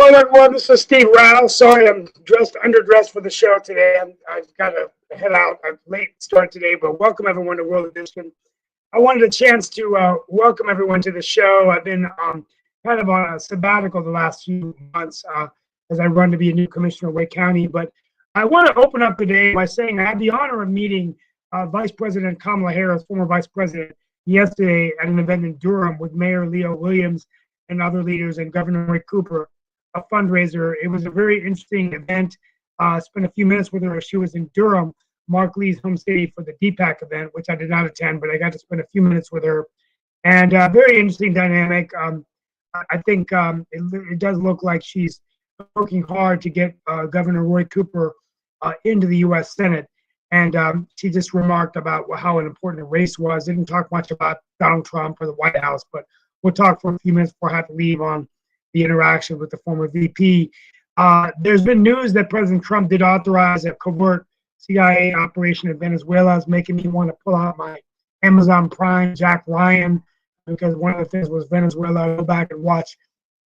Hello, everyone. This is Steve Rao. Sorry, I'm underdressed for the show today. I've got to head out. I'm late start today, but welcome everyone to World Edition. I wanted a chance to welcome everyone to the show. I've been kind of on a sabbatical the last few months as I run to be a new commissioner of Wake County. But I want to open up today by saying I had the honor of meeting Vice President Kamala Harris, former Vice President, yesterday at an event in Durham with Mayor Leo Williams and other leaders and Governor Roy Cooper, a fundraiser. It was a very interesting event. Spent a few minutes with her as she was in Durham, Mark Lee's home city, for the DPAC event, which I did not attend, but I got to spend a few minutes with her. And very interesting dynamic. I think it does look like she's working hard to get Governor Roy Cooper into the U.S. Senate. And she just remarked about how an important the race was. Didn't talk much about Donald Trump or the White House, but we'll talk for a few minutes before I have to leave on the interaction with the former VP. There's been news that President Trump did authorize a covert CIA operation in Venezuela. It's making me want to pull out my Amazon Prime Jack Ryan, because one of the things was Venezuela. I'll go back and watch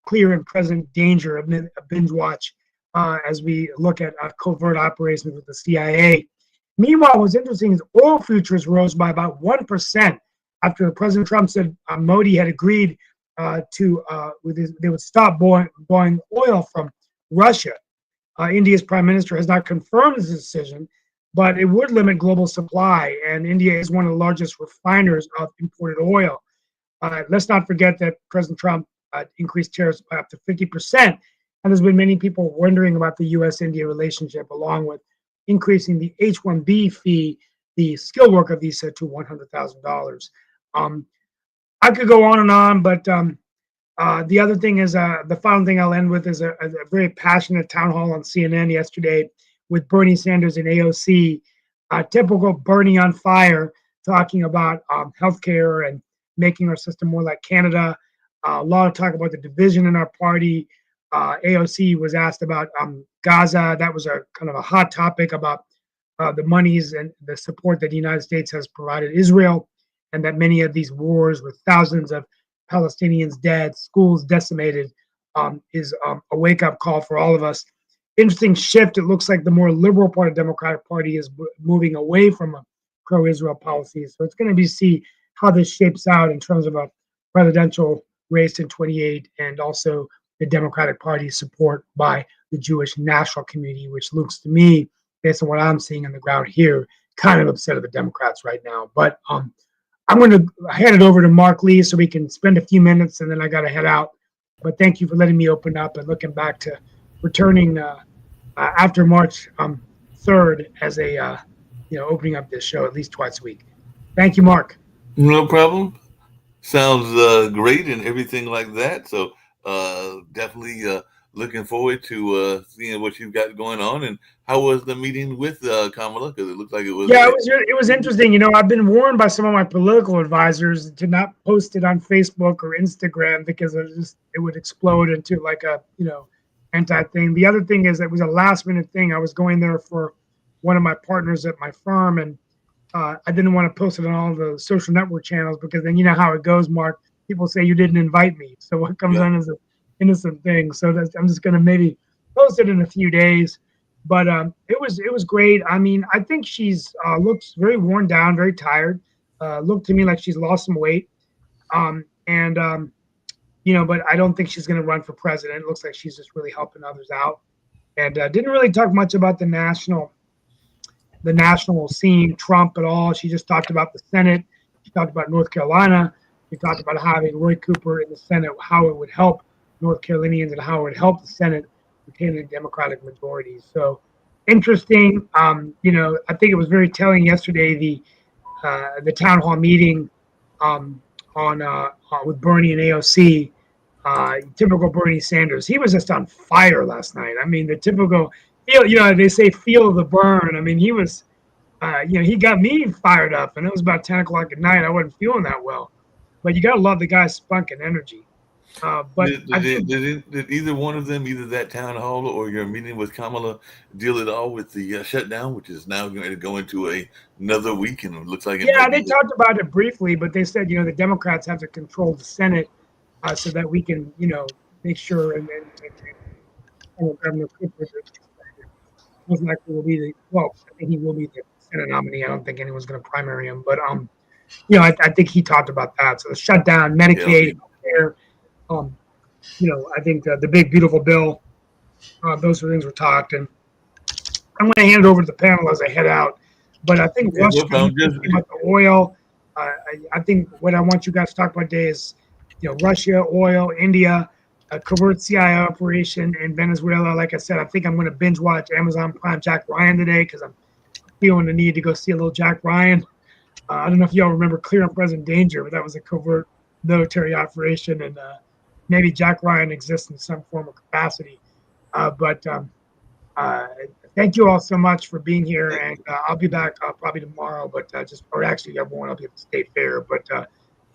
Clear and Present Danger, a binge watch, as we look at covert operations with the CIA. Meanwhile, what's interesting is oil futures rose by about 1% after President Trump said Modi had agreed they would stop buying oil from Russia. India's prime minister has not confirmed this decision, but it would limit global supply, and India is one of the largest refiners of imported oil. Let's not forget that President Trump increased tariffs by up to 50%, and there's been many people wondering about the U.S.-India relationship, along with increasing the H-1B fee, the skilled worker visa, to $100,000. I could go on, but the other thing is the final thing I'll end with is a very passionate town hall on CNN yesterday with Bernie Sanders and AOC, typical Bernie on fire, talking about healthcare and making our system more like Canada. A lot of talk about the division in our party. AOC was asked about Gaza. That was a kind of a hot topic about the monies and the support that the United States has provided Israel, and that many of these wars with thousands of Palestinians dead, schools decimated, is a wake-up call for all of us. Interesting shift. It looks like the more liberal part of the Democratic Party is moving away from a pro-Israel policy. So it's going to be see how this shapes out in terms of a presidential race in 28, and also the Democratic Party's support by the Jewish national community, which looks to me, based on what I'm seeing on the ground here, kind of upset at the Democrats right now. But I'm going to hand it over to Mark Lee so we can spend a few minutes, and then I got to head out. But thank you for letting me open up and looking back to returning after March 3rd as a opening up this show at least twice a week. Thank you, Mark. No problem. Sounds great and everything like that. So definitely looking forward to seeing what you've got going on. And how was the meeting with Kamala? Because it looked like it was. Yeah, it was interesting. I've been warned by some of my political advisors to not post it on Facebook or Instagram because it would explode into like a anti thing. The other thing is it was a last minute thing. I was going there for one of my partners at my firm, and I didn't want to post it on all the social network channels because then you know how it goes, Mark. People say you didn't invite me, so what comes on is an innocent thing. So I'm just going to maybe post it in a few days. But it was great. I mean, I think she's looks very worn down, very tired. Looked to me like she's lost some weight. But I don't think she's going to run for president. It looks like she's just really helping others out. And didn't really talk much about the national scene, Trump at all. She just talked about the Senate. She talked about North Carolina. She talked about having Roy Cooper in the Senate, how it would help North Carolinians and how it would help the Senate retain a Democratic majority. So interesting. I think it was very telling yesterday, the town hall meeting with Bernie and AOC. Typical Bernie Sanders. He was just on fire last night. I mean, the typical they say feel the burn. I mean, he was, he got me fired up, and it was about 10 o'clock at night. I wasn't feeling that well, but you got to love the guy's spunk and energy. But did either one of them, either that town hall or your meeting with Kamala, deal at all with the shutdown, which is now going to go into another week, and it looks like they talked about it briefly, but they said the Democrats have to control the Senate so that we can make sure and former Governor Cooper most likely will be I think he will be the Senate nominee. I don't think anyone's going to primary him, but I think he talked about that. So the shutdown, Yeah. Medicaid, healthcare, I think the big beautiful bill, those are things were talked, and I'm going to hand it over to the panel as I head out. But I think Okay, Russia, no problem. about the oil. I think what I want you guys to talk about today is, Russia, oil, India, a covert CIA operation in Venezuela. Like I said, I think I'm going to binge watch Amazon Prime Jack Ryan today because I'm feeling the need to go see a little Jack Ryan. I don't know if y'all remember Clear and Present Danger, but that was a covert military operation, and maybe Jack Ryan exists in some form of capacity. But uh, thank you all so much for being here, and I'll be back probably tomorrow. But or actually, I won't. I'll be at the state fair. But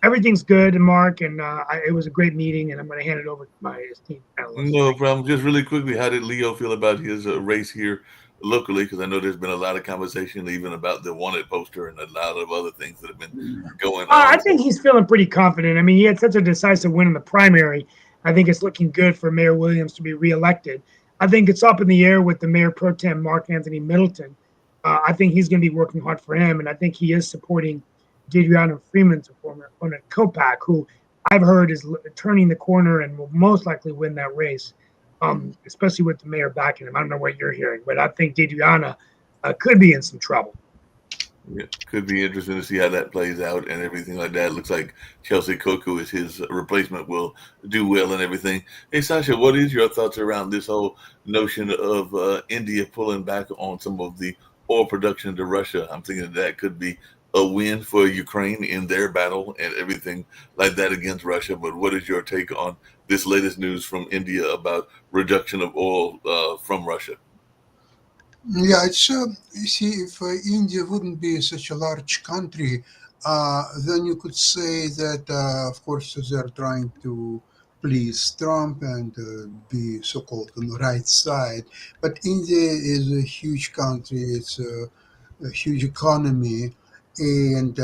everything's good, and Mark, and it was a great meeting, and I'm going to hand it over to my esteemed panelists. No problem. Just really quickly, how did Leo feel about his race here locally? Because I know there's been a lot of conversation even about the wanted poster and a lot of other things that have been going I on. think he's feeling pretty confident. I mean, he had such a decisive win in the primary. I think it's looking good for Mayor Williams to be reelected. I think it's up in the air with the mayor pro tem, Mark Anthony Middleton. I think he's going to be working hard for him, and I think he is supporting Ediion Freeman's opponent, Kopak, who I've heard is turning the corner and will most likely win that race, especially with the mayor backing him. I don't know what you're hearing, but I think Ediion could be in some trouble. Yeah, could be interesting to see how that plays out and everything like that. Looks like Chelsea Koku is his replacement, will do well and everything. Hey, Sasha, what is your thoughts around this whole notion of India pulling back on some of the oil production to Russia? I'm thinking that could be a win for Ukraine in their battle and everything like that against Russia. But what is your take on this latest news from India about reduction of oil from Russia? Yeah, it's you see, if India wouldn't be such a large country, then you could say that, of course, they're trying to please Trump and be so-called on the right side. But India is a huge country; it's a huge economy, and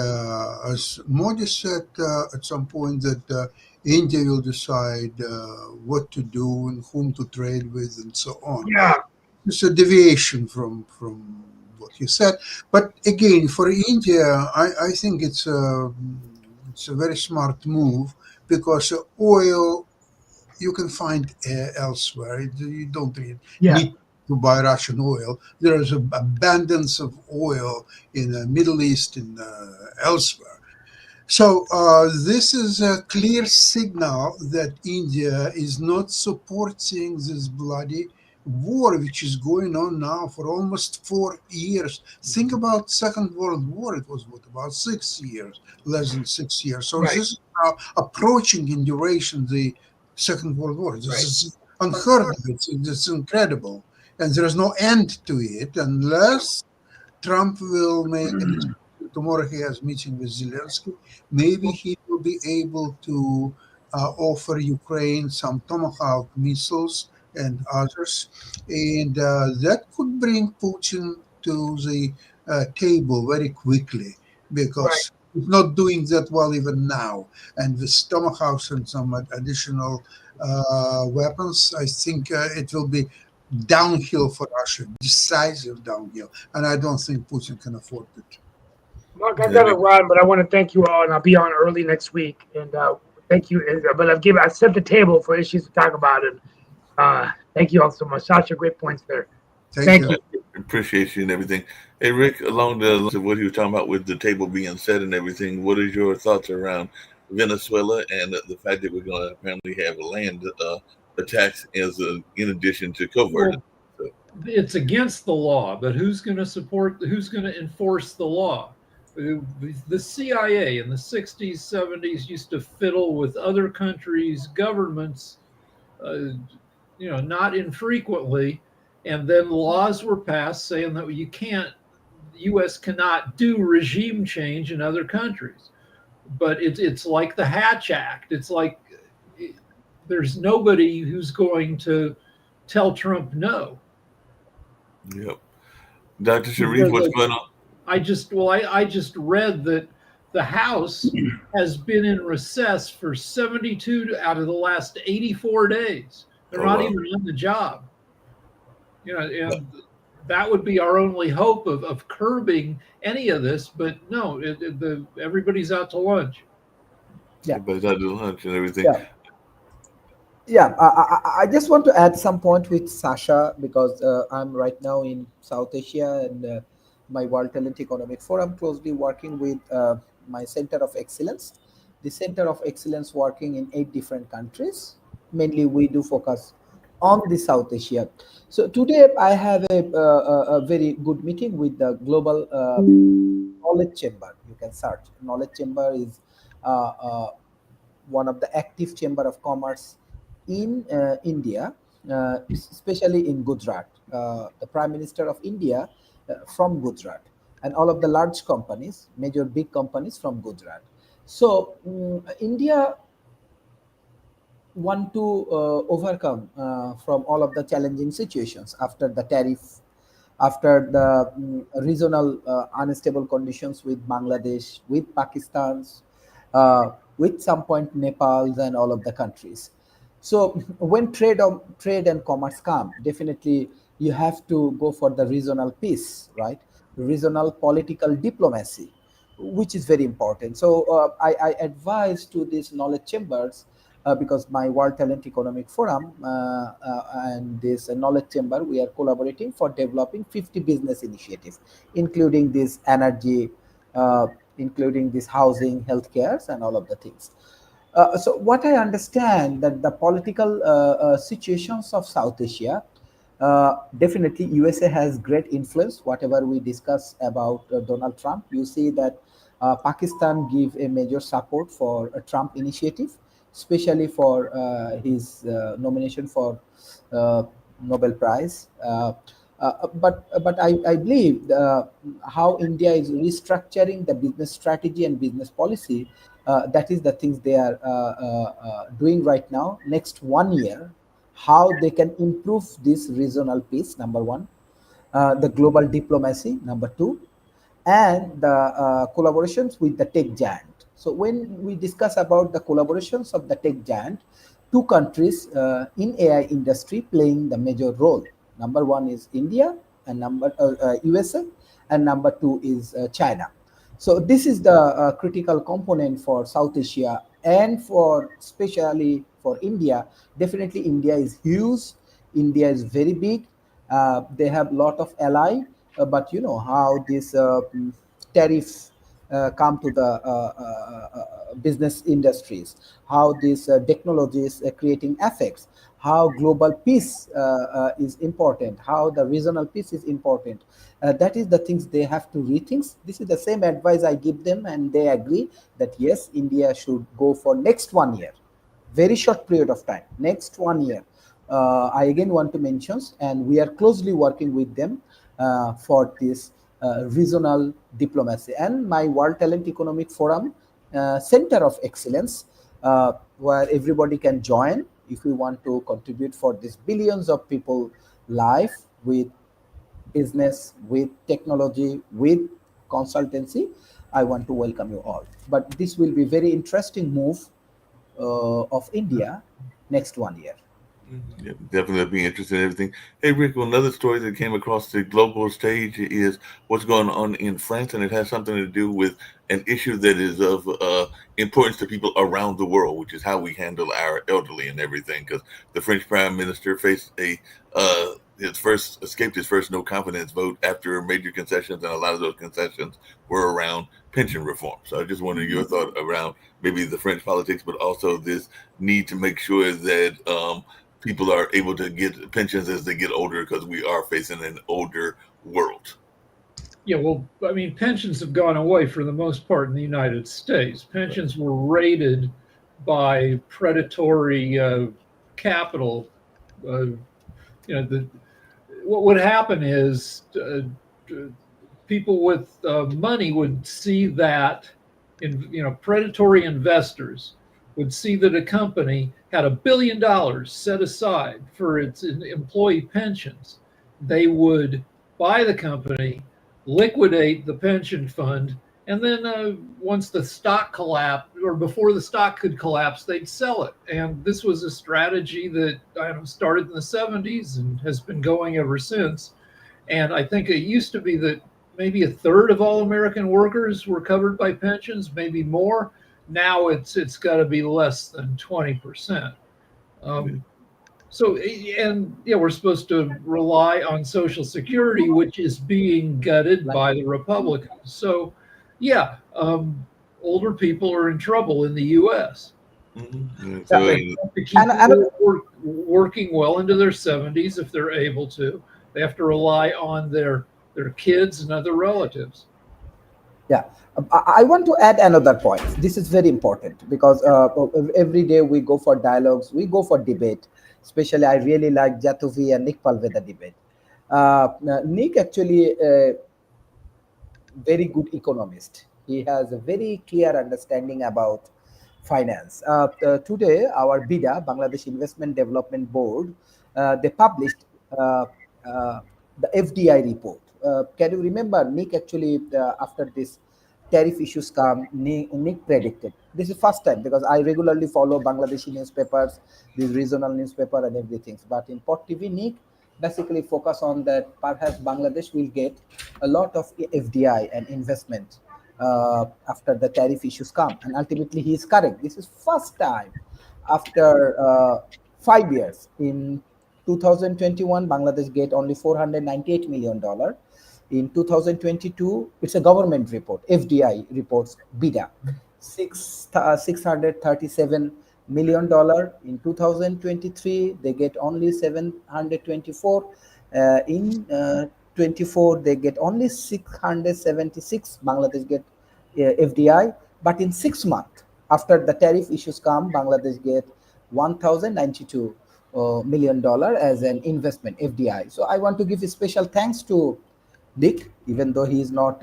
as Modi said at some point that India will decide what to do and whom to trade with, and so on. Yeah, It's a deviation from what he said. But again, for India, I think it's a very smart move because oil you can find elsewhere. You don't yeah, need to buy Russian oil. There is an abundance of oil in the Middle East and elsewhere. So this is a clear signal that India is not supporting this bloody war, which is going on now for almost 4 years. Think about Second World War; it was what, about 6 years, less than 6 years. So this right, is now approaching in duration the Second World War. This right. is unheard of. It's incredible, and there is no end to it unless Trump will make an exception. Tomorrow he has meeting with Zelensky. Maybe he will be able to offer Ukraine some Tomahawk missiles and others, and that could bring Putin to the table very quickly Right. because he's not doing that well even now. And with Tomahawks and some additional weapons, I think it will be downhill for Russia, decisive downhill, and I don't think Putin can afford it. Mark, I got to run, but I want to thank you all, and I'll be on early next week. And thank you. But I set the table for issues to talk about, and thank you all so much. Sasha, great points there. Thank Thank you. you. Appreciate you and everything. Hey, Rick, along the lines of what he was talking about with the table being set and everything, what is your thoughts around Venezuela and the fact that we're going to apparently have land attacks in addition to covert? Well, it's against the law, but who's going to who's going to enforce the law? The CIA in the 60s, 70s used to fiddle with other countries' governments, uh, not infrequently. And then laws were passed saying that the U.S. cannot do regime change in other countries. But it's like the Hatch Act. It's like there's nobody who's going to tell Trump no. Yep. Dr. Sharif, Because what's going on? I just read that the House has been in recess for 72 out of the last 84 days. They're Oh, not wow. even on the job. And that would be our only hope of curbing any of this. But no, everybody's out to lunch. Yeah. Everybody's out to lunch and everything. Yeah. Yeah, I just want to add some point with Sasha because I'm right now in South Asia and my World Talent Economic Forum closely working with my Center of Excellence. The Center of Excellence working in 8 different countries. Mainly, we do focus on the South Asia. So today I have a very good meeting with the Global Knowledge Chamber. You can search. Knowledge Chamber is one of the active chamber of commerce in India, especially in Gujarat. The Prime Minister of India from Gujarat, and all of the large companies, major big companies from Gujarat. So India want to overcome from all of the challenging situations after the tariff, after the regional unstable conditions with Bangladesh, with Pakistan's, with some point Nepal's and all of the countries. So when trade and commerce come, definitely you have to go for the regional peace, right? Regional political diplomacy, which is very important. So I advise to these knowledge chambers because my World Talent Economic Forum and this knowledge chamber, we are collaborating for developing 50 business initiatives, including this energy, uh, including this housing, healthcare, and all of the things. So what I understand that the political situations of South Asia, definitely USA has great influence. Whatever we discuss about Donald Trump, you see that Pakistan give a major support for a Trump initiative, especially for his nomination for uh, Nobel Prize. But I believe how India is restructuring the business strategy and business policy. That is the things they are doing right now. Next 1 year, how they can improve this regional peace. Number one, the global diplomacy. Number two, and the collaborations with the tech giant. So when we discuss about the collaborations of the tech giant, 2 countries in AI industry playing the major role. Number one is India and number USA, and number two is China. So this is the critical component for South Asia and for especially for India. Definitely, India is huge. India is very big. They have a lot of ally, but you know how this tariffs come to the business industries, how these technologies creating effects, how global peace is important, how the regional peace is important. That is the things they have to rethink. This is the same advice I give them, and they agree that yes, India should go for next 1 year, very short period of time, next 1 year. I again want to mention, and we are closely working with them for this regional diplomacy. And my World Talent Economic Forum Center of Excellence, where everybody can join if we want to contribute for these billions of people life with business, with technology, with consultancy. I want to welcome you all. But this will be very interesting move of India next 1 year. Yeah, definitely be interested in everything. Hey, Rick, well, another story that came across the global stage is what's going on in France, and it has something to do with an issue that is of importance to people around the world, which is how we handle our elderly and everything. Because the French Prime Minister faced escaped his first no confidence vote after major concessions, and a lot of those concessions were around pension reform. So I just wondered your thought around maybe the French politics, but also this need to make sure that people are able to get pensions as they get older because we are facing an older world. Yeah, well, I mean, pensions have gone away for the most part in the United States. Pensions were raided by predatory capital. What would happen is people with money would see that, predatory investors would see that a company had $1 billion set aside for its employee pensions. They would buy the company, liquidate the pension fund, And then once the stock collapsed, or before the stock could collapse, they'd sell it. And this was a strategy that started in the 70s and has been going ever since. And I think it used to be that maybe a third of all American workers were covered by pensions, maybe more. Now it's got to be less than 20%. We're supposed to rely on Social Security, which is being gutted by the Republicans. So, older people are in trouble in the U.S. Mm-hmm. So they have to keep working well into their 70s if they're able to. They have to rely on their kids and other relatives. Yeah, I want to add another point. This is very important because every day we go for dialogues, we go for debate. Especially, I really like Jatuvi and Nick Palveda debate. Nick actually very good economist. He has a very clear understanding about finance. Today, our BIDA, Bangladesh Investment Development Board, they published the FDI report. Can you remember, Nick actually, after this tariff issues come, Nick predicted. This is first time because I regularly follow Bangladeshi newspapers, these regional newspaper and everything. But in Port TV, Nick basically focus on that perhaps Bangladesh will get a lot of FDI and investment after the tariff issues come. And ultimately, he is correct. This is first time after 5 years. In 2021, Bangladesh get only $498 million. In 2022, it's a government report, FDI reports, BIDA, $637 million. In 2023, they get only 724. In 24, they get only 676. Bangladesh get FDI, but in 6 months after the tariff issues come, Bangladesh get $1,092 million as an investment FDI. So I want to give a special thanks to Dick, even though he is not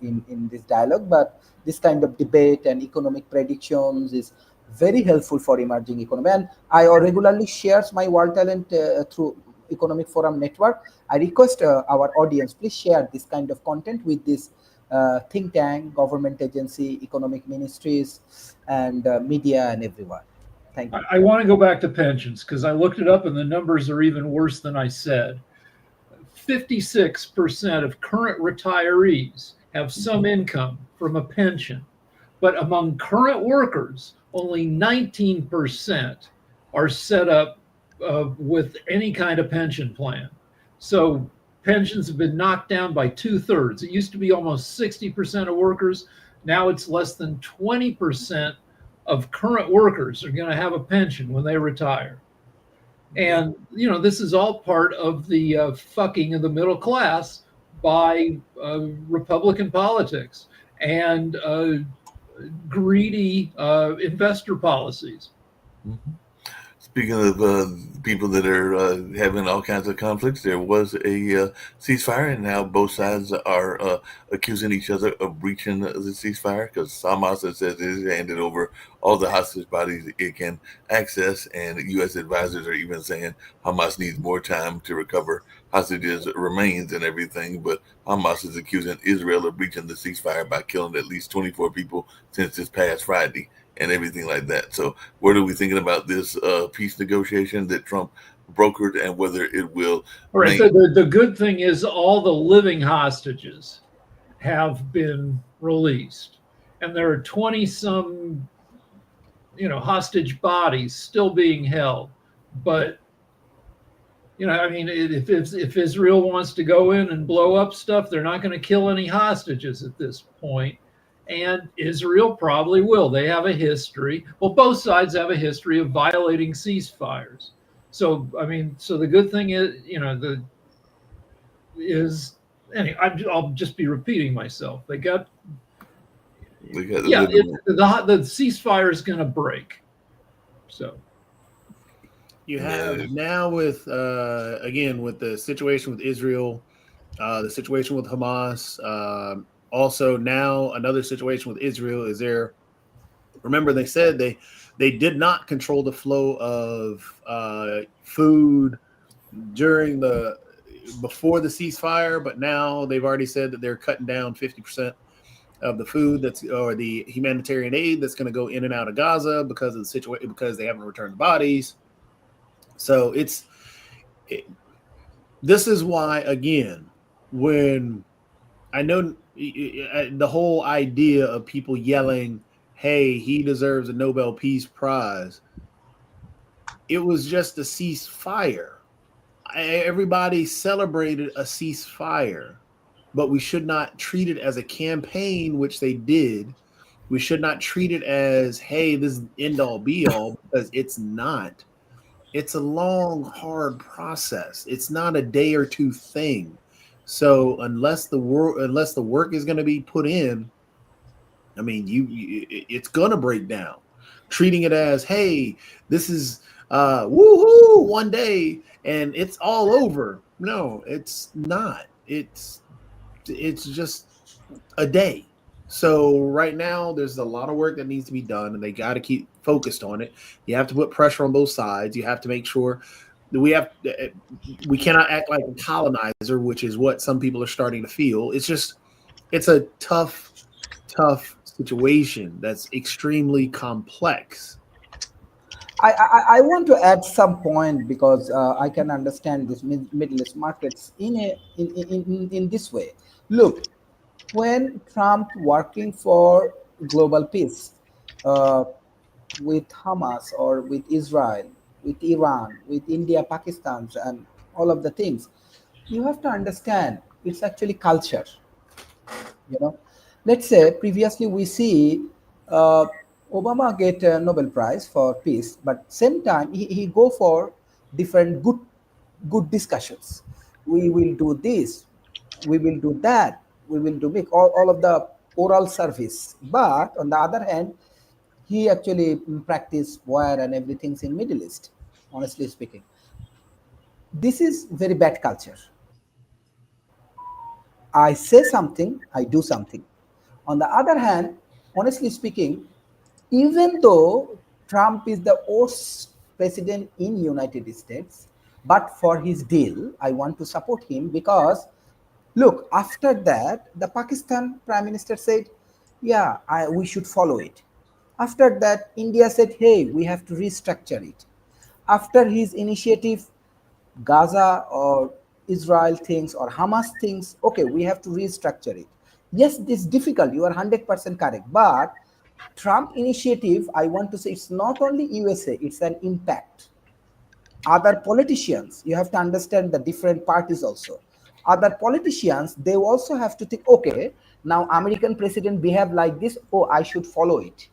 in this dialogue, but this kind of debate and economic predictions is very helpful for emerging economy. And I regularly shares my world talent through Economic Forum Network. I request our audience, please share this kind of content with this think tank, government agency, economic ministries, and media and everyone. Thank you. I want to go back to pensions because I looked it up and the numbers are even worse than I said. 56% of current retirees have some income from a pension, but among current workers, only 19% are set up with any kind of pension plan. So pensions have been knocked down by 2/3. It used to be almost 60% of workers. Now it's less than 20% of current workers are going to have a pension when they retire. And, this is all part of the fucking of the middle class by Republican politics and greedy investor policies. Mm-hmm. Speaking of people that are having all kinds of conflicts, there was a ceasefire, and now both sides are accusing each other of breaching the ceasefire because Hamas has said it has handed over all the hostage bodies it can access, and U.S. advisors are even saying Hamas needs more time to recover hostages' remains and everything. But Hamas is accusing Israel of breaching the ceasefire by killing at least 24 people since this past Friday and everything like that. So what are we thinking about this peace negotiation that Trump brokered and whether it will... All right, so the good thing is all the living hostages have been released. And there are 20-some, hostage bodies still being held. But, if Israel wants to go in and blow up stuff, they're not going to kill any hostages at this point. And Israel probably will. They have a history. Well, both sides have a history of violating ceasefires. So, so the good thing is, anyway, I'll just be repeating myself. The ceasefire is going to break. So. You have now with, again, with the situation with Israel, the situation with Hamas, also now another situation with Israel is there. Remember, they said they did not control the flow of food before the ceasefire, but now they've already said that they're cutting down 50%. of the food that's or the humanitarian aid that's going to go in and out of Gaza because of the situation because they haven't returned the bodies. So this is why again when I know the whole idea of people yelling, "Hey, he deserves a Nobel Peace Prize." It was just a ceasefire. Everybody celebrated a ceasefire, but we should not treat it as a campaign, which they did. We should not treat it as, hey, this is end all be all, because it's not. It's a long, hard process. It's not a day or two thing. So unless the work is going to be put in, I mean, it's going to break down. Treating it as, hey, this is woohoo one day and it's all over. No, it's not. It's just a day. So right now there's a lot of work that needs to be done and they got to keep focused on it. You have to put pressure on both sides. You have to make sure that we cannot act like a colonizer, which is what some people are starting to feel. It's a tough situation that's extremely complex. I want to add some point because I can understand this Middle East markets in this way. Look, when Trump working for global peace with Hamas or with Israel, with Iran, with India, Pakistan, and all of the things, you have to understand it's actually culture. You know, let's say previously we see uh, Obama get a Nobel Prize for peace, but same time he go for different good discussions. We will do this, we will do that, we will do make all of the oral service. But on the other hand, he actually practice war and everything's in Middle East. Honestly speaking, this is very bad culture. I say something, I do something. On the other hand, honestly speaking, even though Trump is the worst president in United States, but for his deal, I want to support him because look, after that, the Pakistan Prime Minister said, yeah, we should follow it. After that, India said, hey, we have to restructure it. After his initiative, Gaza or Israel thinks or Hamas thinks, okay, we have to restructure it. Yes, this is difficult. You are 100% correct. But Trump initiative, I want to say it's not only USA, it's an impact. Other politicians, you have to understand the different parties also. Other politicians, they also have to think, okay, now American president behave like this, oh, I should follow it.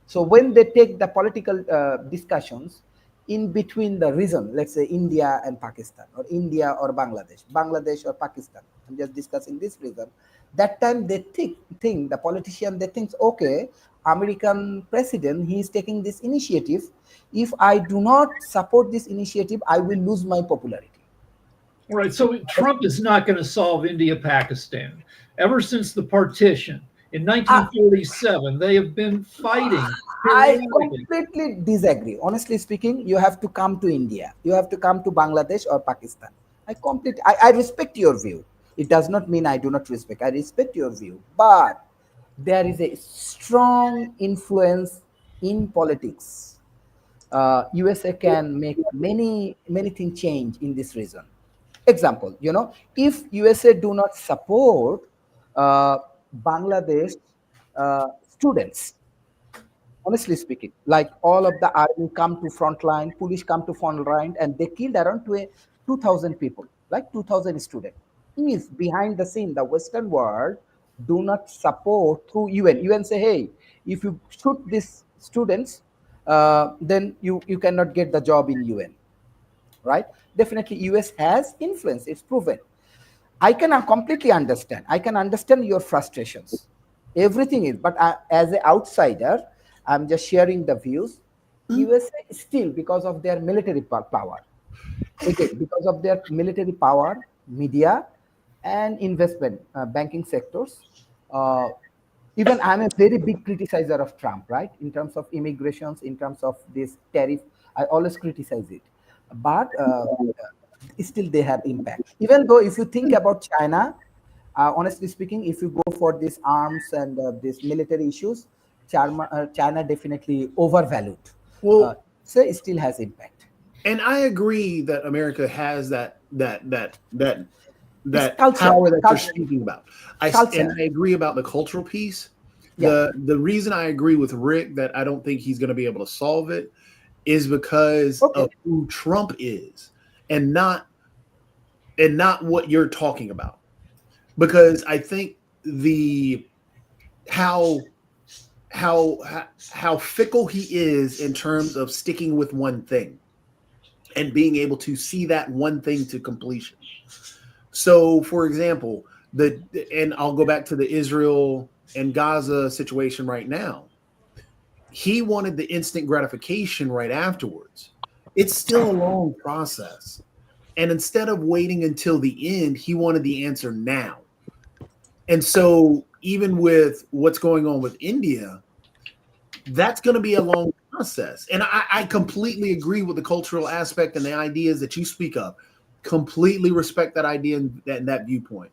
So when they take the political discussions in between the region, let's say India and Pakistan, or India or Bangladesh or Pakistan, I'm just discussing this region. That time they think the politician they think, okay, American president he is taking this initiative. If I do not support this initiative, I will lose my popularity. All right, so Trump is not going to solve India Pakistan. Ever since the partition in Ah, 1947, they have been fighting I periodically. completely disagree. Honestly speaking, you have to come to India. You have to come to Bangladesh or Pakistan. I respect your view. It does not mean I do not respect. I respect your view. But there is a strong influence in politics. USA can make many things change in this region. Example, if USA do not support uh, Bangladesh students, honestly speaking, like all of the army come to front line, police come to front line, and they killed around 2,000 people, like 2,000 students. If behind the scene, the Western world do not support through UN say, hey, if you shoot these students, then you cannot get the job in UN, right? Definitely, US has influence. It's proven. I can completely understand. I can understand your frustrations. Everything is, but as an outsider, I'm just sharing the views. USA still, because of their military power, again, because of their military power, media, and investment, banking sectors. Uh, Even I'm a very big criticizer of Trump, right? In terms of immigrations, in terms of this tariff, I always criticize it. But still, they have impact. Even though if you think about China, Honestly speaking, if you go for these arms and these military issues, China definitely overvalued. Well, So it still has impact. and I agree that America has that It's culture. power that you're Culture. speaking about. Culture. And I agree about the cultural piece. Yeah. The reason I agree with Rick that I don't think he's going to be able to solve it is because Okay. of who Trump is, and not what you're talking about. Because I think the how fickle he is in terms of sticking with one thing and being able to see that one thing to completion. So, for example, and I'll go back to the Israel and Gaza situation right now. He wanted the instant gratification right afterwards. It's still a long process. And instead of waiting until the end, he wanted the answer now. And so, even with what's going on with India, that's going to be a long process. And I completely agree with the cultural aspect and the ideas that you speak of. Completely respect that idea and that viewpoint.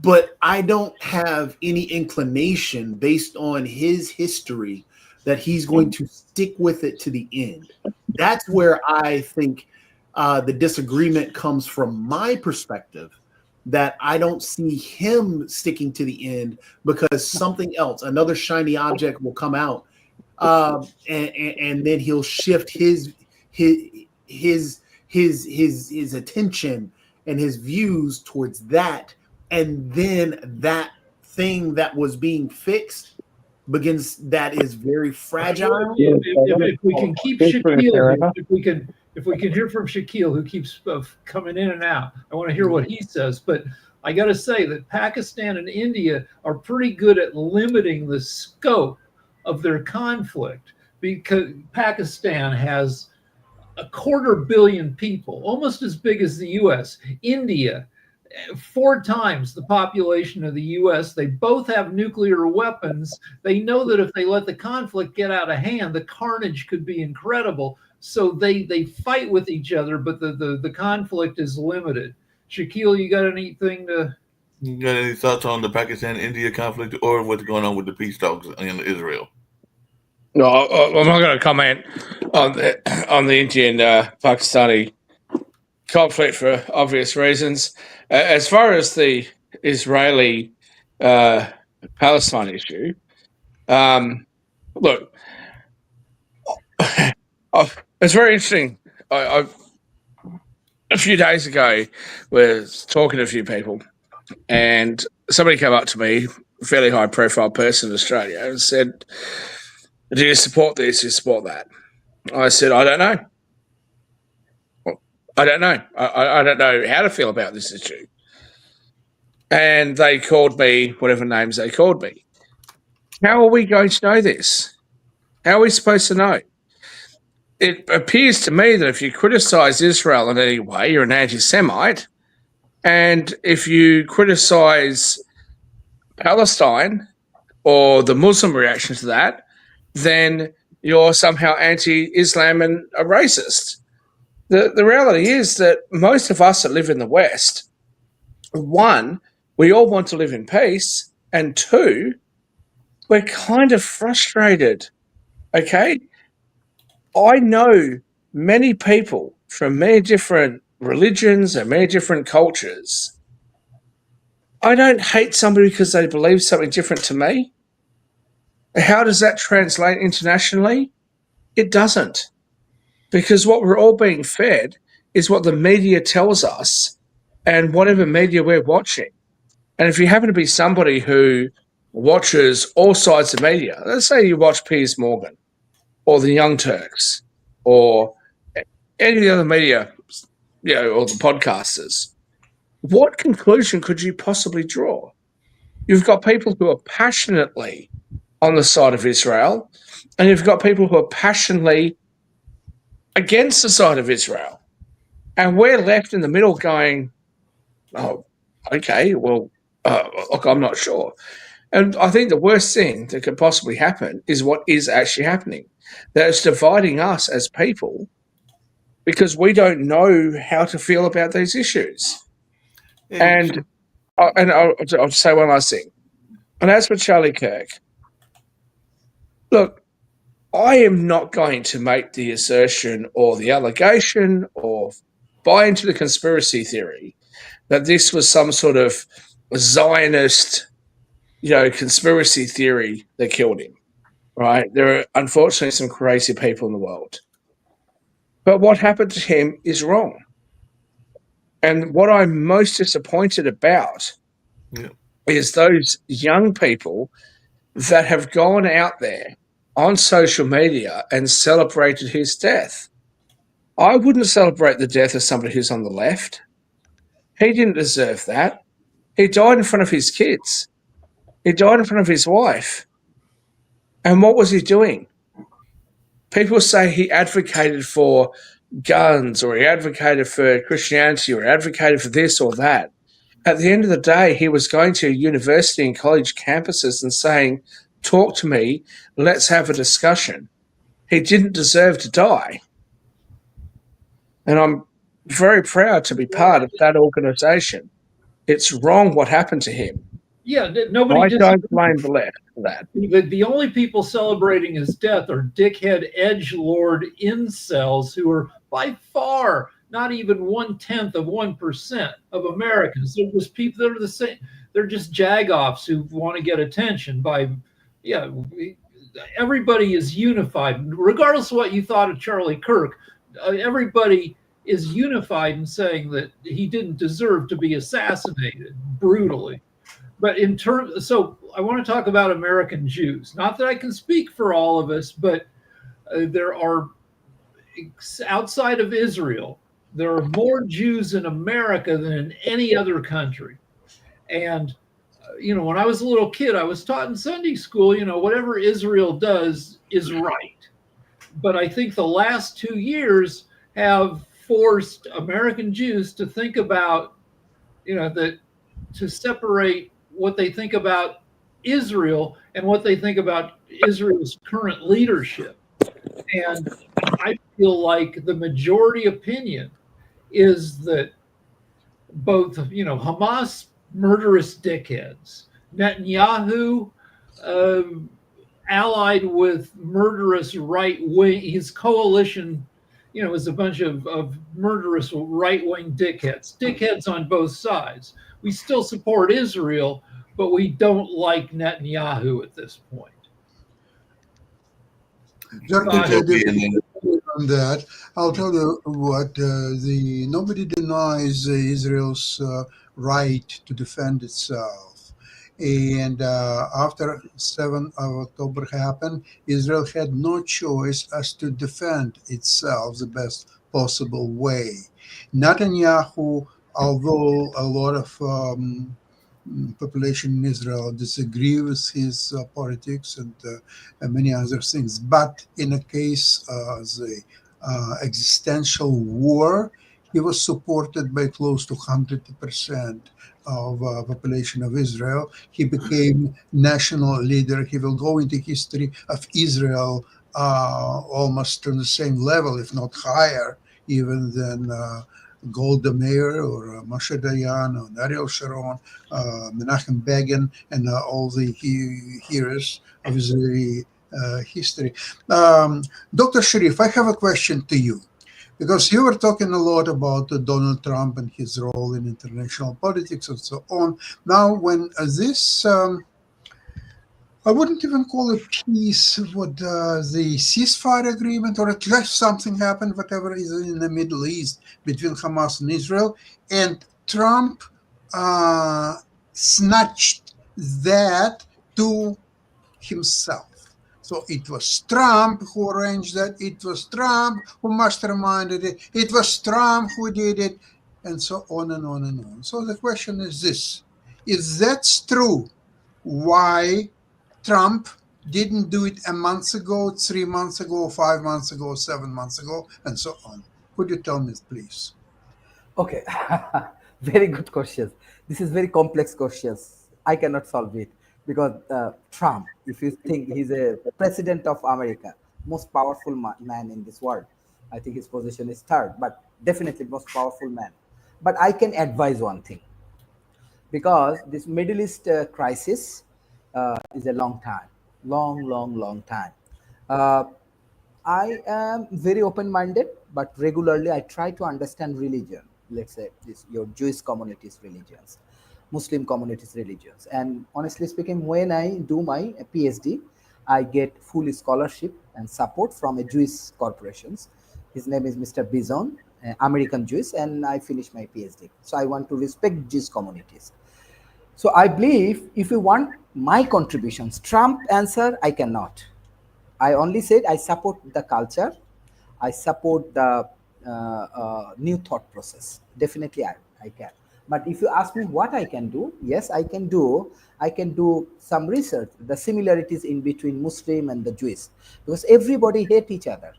But I don't have any inclination based on his history that he's going to stick with it to the end. That's where I think the disagreement comes from my perspective, that I don't see him sticking to the end because something else, another shiny object will come out, and then he'll shift his attention and his views towards that, and then that thing that was being fixed begins, that is very fragile. If we can keep Shaquille, if we can hear from Shaquille, who keeps coming in and out, I want to hear what he says. But I got to say that Pakistan and India are pretty good at limiting the scope of their conflict, because Pakistan has 250 million people, almost as big as the U.S. India, 4 times the population of the U.S. They both have nuclear weapons. They know that if they let the conflict get out of hand, the carnage could be incredible. So they fight with each other, but the conflict is limited. Shaquille, you got anything to? You got any thoughts on the Pakistan-India conflict or what's going on with the peace talks in Israel? No, I'm not going to comment on the Indian Pakistani conflict for obvious reasons. As far as the Israeli Palestine issue, look, it's very interesting. I a few days ago was talking to a few people, and somebody came up to me, a fairly high-profile person in Australia, and said, "Do you support this? Do you support that?" I said, "I don't know. I don't know. I don't know how to feel about this issue." And they called me whatever names they called me. How are we going to know this? How are we supposed to know? It appears to me that if you criticize Israel in any way, you're an anti-Semite. And if you criticize Palestine or the Muslim reaction to that, then you're somehow anti-Islam and a racist. The reality is that most of us that live in the West, one, we all want to live in peace, and two, we're kind of frustrated, okay? I know many people from many different religions and many different cultures. I don't hate somebody because they believe something different to me. How does that translate internationally? It doesn't. Because what we're all being fed is what the media tells us and whatever media we're watching. And if you happen to be somebody who watches all sides of media, let's say you watch Piers Morgan or the Young Turks or any of the other media, or the podcasters, what conclusion could you possibly draw? You've got people who are passionately on the side of Israel, and you've got people who are passionately against the side of Israel. And we're left in the middle going, oh, okay, well, look, I'm not sure. And I think the worst thing that could possibly happen is what is actually happening. That it's dividing us as people because we don't know how to feel about these issues. And And I'll say one last thing. And as for Charlie Kirk, look, I am not going to make the assertion or the allegation or buy into the conspiracy theory that this was some sort of Zionist, conspiracy theory that killed him. Right? There are unfortunately some crazy people in the world. But what happened to him is wrong. And what I'm most disappointed about is those young people that have gone out there on social media and celebrated his death. I wouldn't celebrate the death of somebody who's on the left. He didn't deserve that. He died in front of his kids. He died in front of his wife. And what was he doing? People say he advocated for guns, or he advocated for Christianity, or advocated for this or that. At the end of the day, he was going to university and college campuses and saying, talk to me, let's have a discussion. He didn't deserve to die. And I'm very proud to be part of that organization. It's wrong what happened to him. Yeah, nobody. I don't blame the left for that. The only people celebrating his death are dickhead edgelord incels who are by far not even 1/10% of Americans. They're just people that are the same. They're just jagoffs who want to get attention by, everybody is unified. Regardless of what you thought of Charlie Kirk, everybody is unified in saying that he didn't deserve to be assassinated brutally. But so I want to talk about American Jews. Not that I can speak for all of us, but there are, outside of Israel, there are more Jews in America than in any other country. And, when I was a little kid, I was taught in Sunday school, whatever Israel does is right. But I think the last 2 years have forced American Jews to think about, to separate what they think about Israel and what they think about Israel's current leadership. And I feel like the majority opinion is that both, Hamas, murderous dickheads, Netanyahu, allied with murderous right wing, his coalition, is a bunch of murderous right wing dickheads on both sides. We still support Israel, but we don't like Netanyahu at this point. On that, I'll tell you what, nobody denies Israel's right to defend itself. And after 7th of October happened, Israel had no choice as to defend itself the best possible way. Netanyahu, although a lot of population in Israel disagree with his politics and many other things, but in a case of the existential war, he was supported by close to 100% of population of Israel. He became national leader. He will go into history of Israel almost on the same level, if not higher, even than Golda Meir or Moshe Dayan or Ariel Sharon, Menachem Begin, and all the heroes of Israeli history. Dr. Sharif, I have a question to you, because you were talking a lot about Donald Trump and his role in international politics and so on. Now, when this I wouldn't even call it peace, the ceasefire agreement, or at least something happened, whatever is in the Middle East between Hamas and Israel, and Trump snatched that to himself. So it was Trump who arranged that, it was Trump who masterminded it, it was Trump who did it, and so on and on and on. So the question is this: if that's true, why Trump didn't do it a month ago, 3 months ago, 5 months ago, 7 months ago, and so on? Could you tell me, please? Okay, very good questions. This is very complex questions. I cannot solve it because Trump, if you think he's a president of America, most powerful man in this world, I think his position is third, but definitely most powerful man. But I can advise one thing. because this Middle East crisis is a long time, long time. Uh, I am very open-minded, but regularly I try to understand religion. Let's say this, your Jewish community's religions, Muslim community's religions. And honestly speaking, when I do my PhD, I get full scholarship and support from a Jewish corporations. His name is Mr. Bison, American Jewish, and I finished my PhD. So I want to respect Jewish communities. So I believe if you want my contributions, Trump answer, I cannot. I only said I support the culture, I support the new thought process. Definitely, I can. But if you ask me what I can do, yes, I can do. I can do some research, the similarities in between Muslim and the Jewish, because everybody hate each other.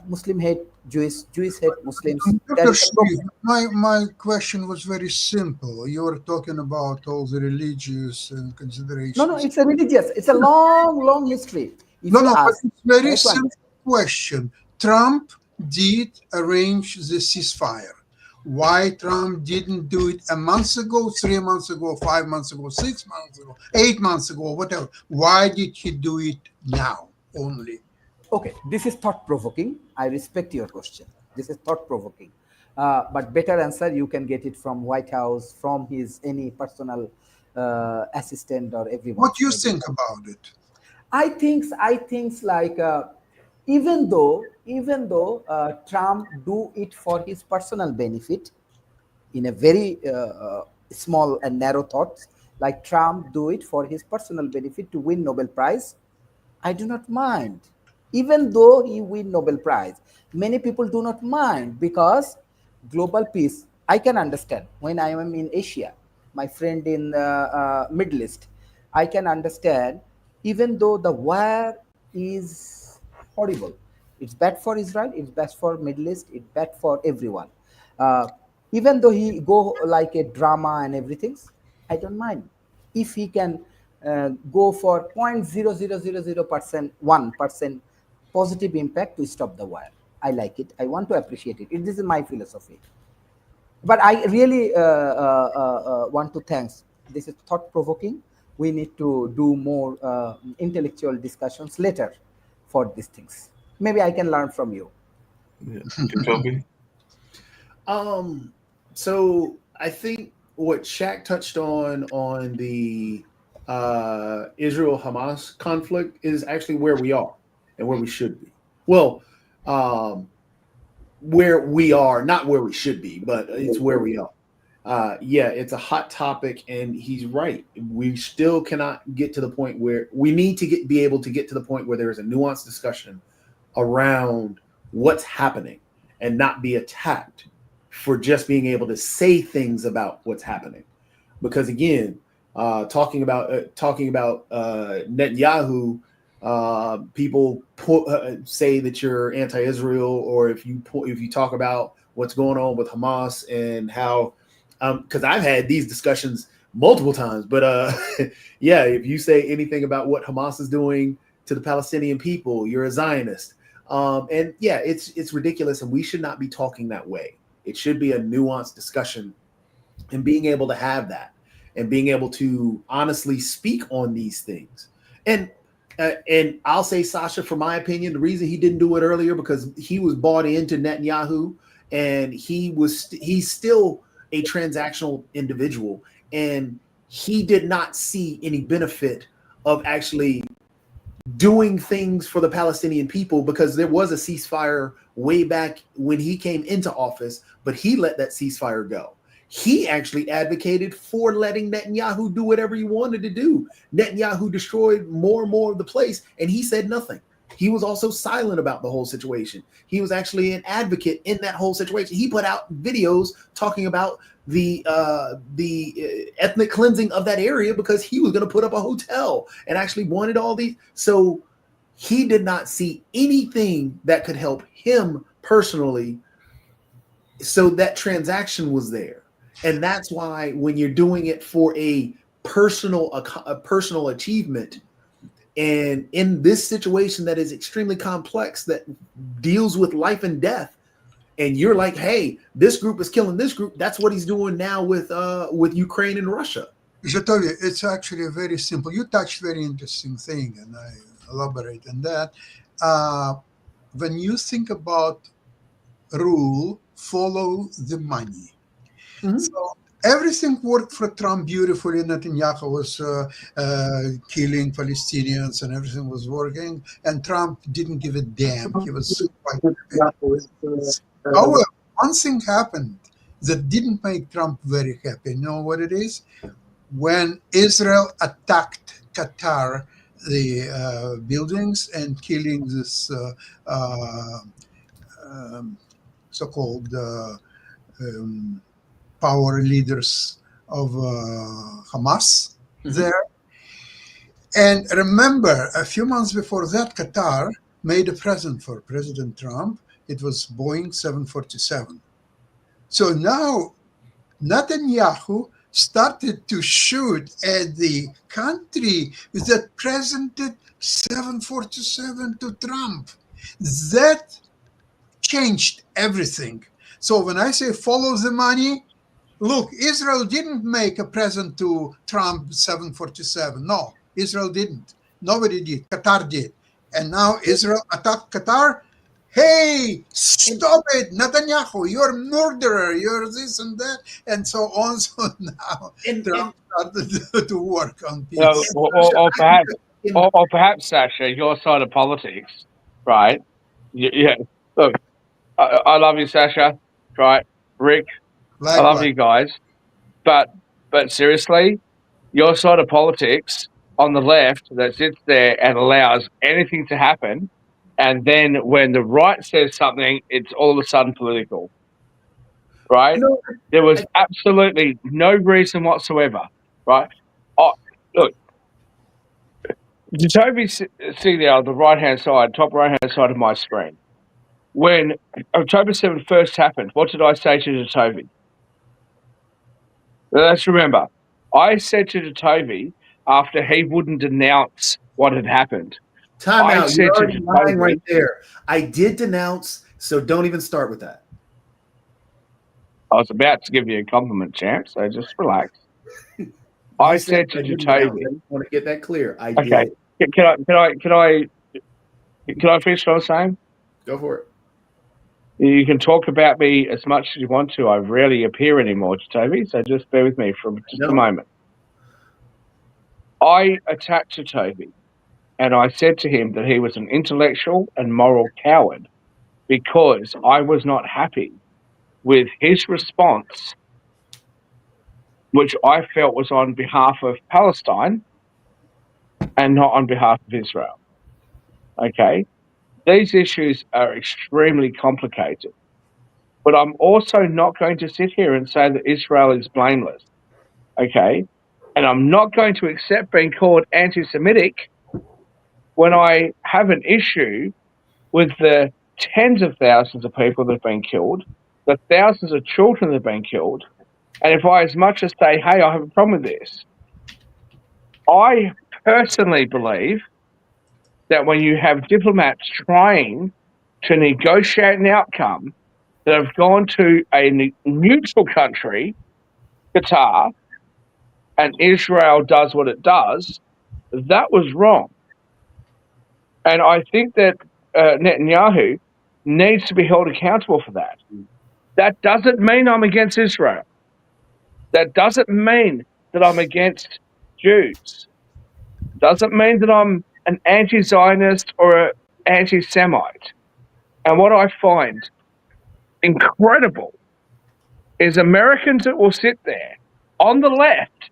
Muslim hate Jewish, Jewish hate Muslims. There Dr. is a Sharif, problem. my question was very simple. You were talking about all the religious No, no, considerations. it's a religious. It's a long history. If No, you no, but ask, it's very try to simple understand. question. Trump did arrange the ceasefire. Why Trump didn't do it a month ago, 3 months ago, 5 months ago, 6 months ago, 8 months ago, whatever? Why did he do it now only? Okay, this is thought provoking. I respect your question. This is thought provoking. But better answer you can get it from White House, from his any personal assistant or everyone. What do you Maybe. think about it? I think like even though Trump do it for his personal benefit, in a very small and narrow thoughts, like Trump do it for his personal benefit to win Nobel Prize, I do not mind. Even though he win Nobel Prize, many people do not mind because global peace, I can understand when I am in Asia, my friend in Middle East, I can understand even though the war is horrible. It's bad for Israel, it's bad for Middle East, it's bad for everyone. Uh, Even though he go like a drama and everything, I don't mind if he can go for 0.0000% 1% positive impact to stop the war. I like it. I want to appreciate it. This is my philosophy. But I really want to thanks. This is thought provoking. We need to do more intellectual discussions later for these things. Maybe I can learn from you. Yeah. Jacoby? So I think what Shaq touched on the Israel Hamas conflict is actually where we are and where we should be. Well, where we are, not where we should be, but it's where we are. Yeah, it's a hot topic, and he's right. We still cannot get to the point where we need to be able to get to the point where there is a nuanced discussion around what's happening and not be attacked for just being able to say things about what's happening. Because again, talking about Netanyahu, people say that you're anti-Israel, or if you talk about what's going on with Hamas and how, because I've had these discussions multiple times, but yeah, if you say anything about what Hamas is doing to the Palestinian people, you're a Zionist. And yeah, it's ridiculous, and we should not be talking that way. It should be a nuanced discussion, and being able to have that, and being able to honestly speak on these things. And I'll say, Sasha, for my opinion, the reason he didn't do it earlier because he was bought into Netanyahu, and he's still a transactional individual, and he did not see any benefit of actually doing things for the Palestinian people, because there was a ceasefire way back when he came into office, but he let that ceasefire go. He actually advocated for letting Netanyahu do whatever he wanted to do. Netanyahu destroyed more and more of the place, and he said nothing. He was also silent about the whole situation. He was actually an advocate in that whole situation. He put out videos talking about the ethnic cleansing of that area because he was going to put up a hotel and actually wanted all these. So he did not see anything that could help him personally. So that transaction was there. And that's why when you're doing it for a personal achievement, and in this situation that is extremely complex, that deals with life and death, and you're like, hey, this group is killing this group. That's what he's doing now with Ukraine and Russia. Jatovi, it's actually very simple. You touched very interesting thing, and I elaborate on that. When you think about rule, follow the money. Mhm. So everything worked for Trump beautifully. Netanyahu was killing Palestinians, and everything was working. And Trump didn't give a damn. He was quite happy. However, one thing happened that didn't make Trump very happy. You know what it is? When Israel attacked Qatar, the buildings, and killing this so-called power leaders of Hamas there. And remember, a few months before that, Qatar made a present for President Trump. It was Boeing 747. So now Netanyahu started to shoot at the country that presented 747 to Trump. That changed everything. So when I say follow the money, look, Israel didn't make a present to Trump 747. No, Israel didn't. Nobody did. Qatar did. And now Israel attacked Qatar. Hey, stop it, Netanyahu, you're a murderer, you're this and that, and so on. So now Trump started to work on peace. Or perhaps, Sasha, your side of politics, right? Yeah. Look, I love you, Sasha. Right, Rick. I love Likewise. you guys, but seriously, your side of politics on the left that sits there and allows anything to happen, and then when the right says something, it's all of a sudden political. Right? No, There was absolutely no reason whatsoever. Right? Oh, look, Jacoby see there on the right-hand side, top right-hand side of my screen. When October 7th first happened, what did I say to Jacoby? Let's remember, I said to Jacoby after he wouldn't announce what had happened. Time I out. said You're to already lying Jacoby, right there. I did denounce, so don't even start with that. I was about to give you a compliment, champ, so just relax. I said to didn't denounce. Jacoby, I just want to get that clear. I okay, did. can I finish what I was saying? Go for it. You can talk about me as much as you want to. I rarely appear anymore, Toby, so just bear with me for just a moment. I attacked Toby, and I said to him that he was an intellectual and moral coward because I was not happy with his response, which I felt was on behalf of Palestine and not on behalf of Israel. Okay? These issues are extremely complicated. But I'm also not going to sit here and say that Israel is blameless. Okay? And I'm not going to accept being called anti-Semitic when I have an issue with the tens of thousands of people that have been killed, the thousands of children that have been killed, and if I as much as say, hey, I have a problem with this. I personally believe that when you have diplomats trying to negotiate an outcome that have gone to a neutral country, Qatar, and Israel does what it does, that was wrong. And I think that Netanyahu needs to be held accountable for that. That doesn't mean I'm against Israel. That doesn't mean that I'm against Jews. Doesn't mean that I'm an anti-Zionist or an anti-Semite. And what I find incredible is Americans that will sit there on the left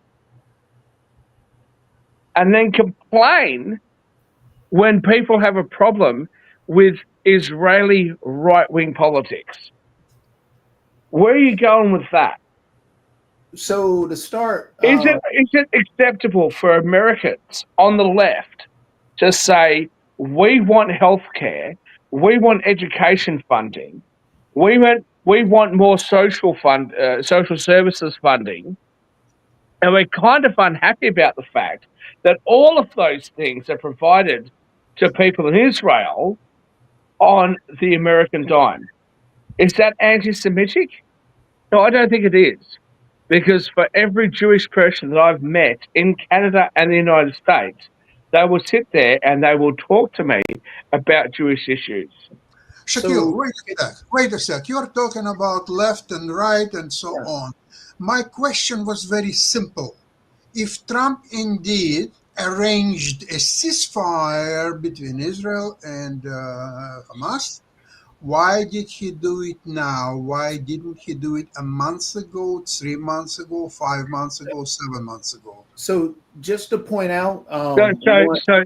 and then complain when people have a problem with Israeli right-wing politics. Where are you going with that? So to start, Is it acceptable for Americans on the left to say, we want healthcare, we want education funding, we want more social services funding, and we're kind of unhappy about the fact that all of those things are provided to people in Israel on the American dime? Is that anti-Semitic? No, I don't think it is. Because for every Jewish person that I've met in Canada and the United States, they will sit there and they will talk to me about Jewish issues. Shaquille, wait a sec. You're talking about left and right and so on. My question was very simple. If Trump indeed arranged a ceasefire between Israel and Hamas, why did he do it now? Why didn't he do it a month ago, 3 months ago, 5 months ago, 7 months ago? So just to point out, So,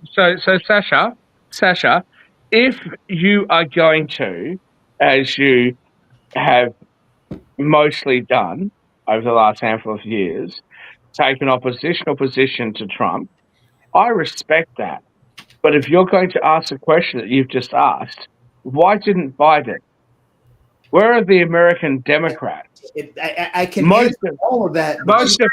Sasha, if you are going to, as you have mostly done over the last handful of years, take an oppositional position to Trump, I respect that. But if you're going to ask the question that you've just asked, why didn't Biden? Where are the American Democrats? I can answer all of that. Most of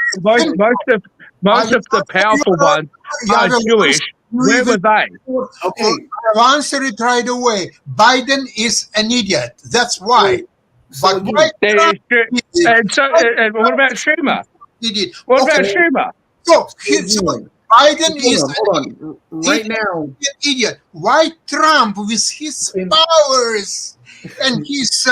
the powerful ones are Jewish. Where were they? Okay, I'll answer it right away. Biden is an idiot. That's why. So But why Trump did it? And what about Schumer? Did it? What about Schumer? So Biden is hold on. Right now, an idiot. Why Trump, with his powers and his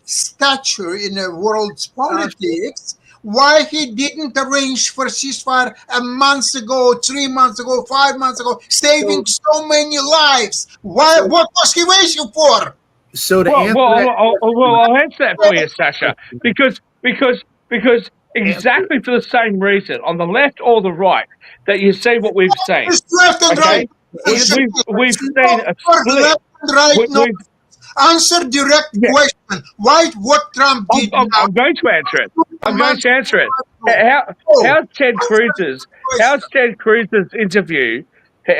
stature in the world's politics, why he didn't arrange for ceasefire a month ago, 3 months ago, 5 months ago, saving so many lives? Why? What was he waiting for? So to I'll answer that for you, Sasha, because exactly for the same reason, on the left or the right, that you see what we've seen. It's left and right. We've seen a split. Left and right. No. Answer direct question. Why? What Trump did? I'm going to answer it. I'm going to answer it. How's Ted Cruz's interview?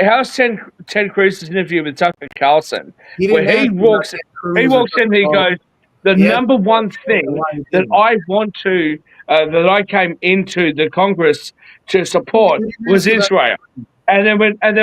How's Ted Cruz's interview with Tucker Carlson, where he walks in and he goes, the number one thing that I want to, that I came into the Congress to support was Israel. And then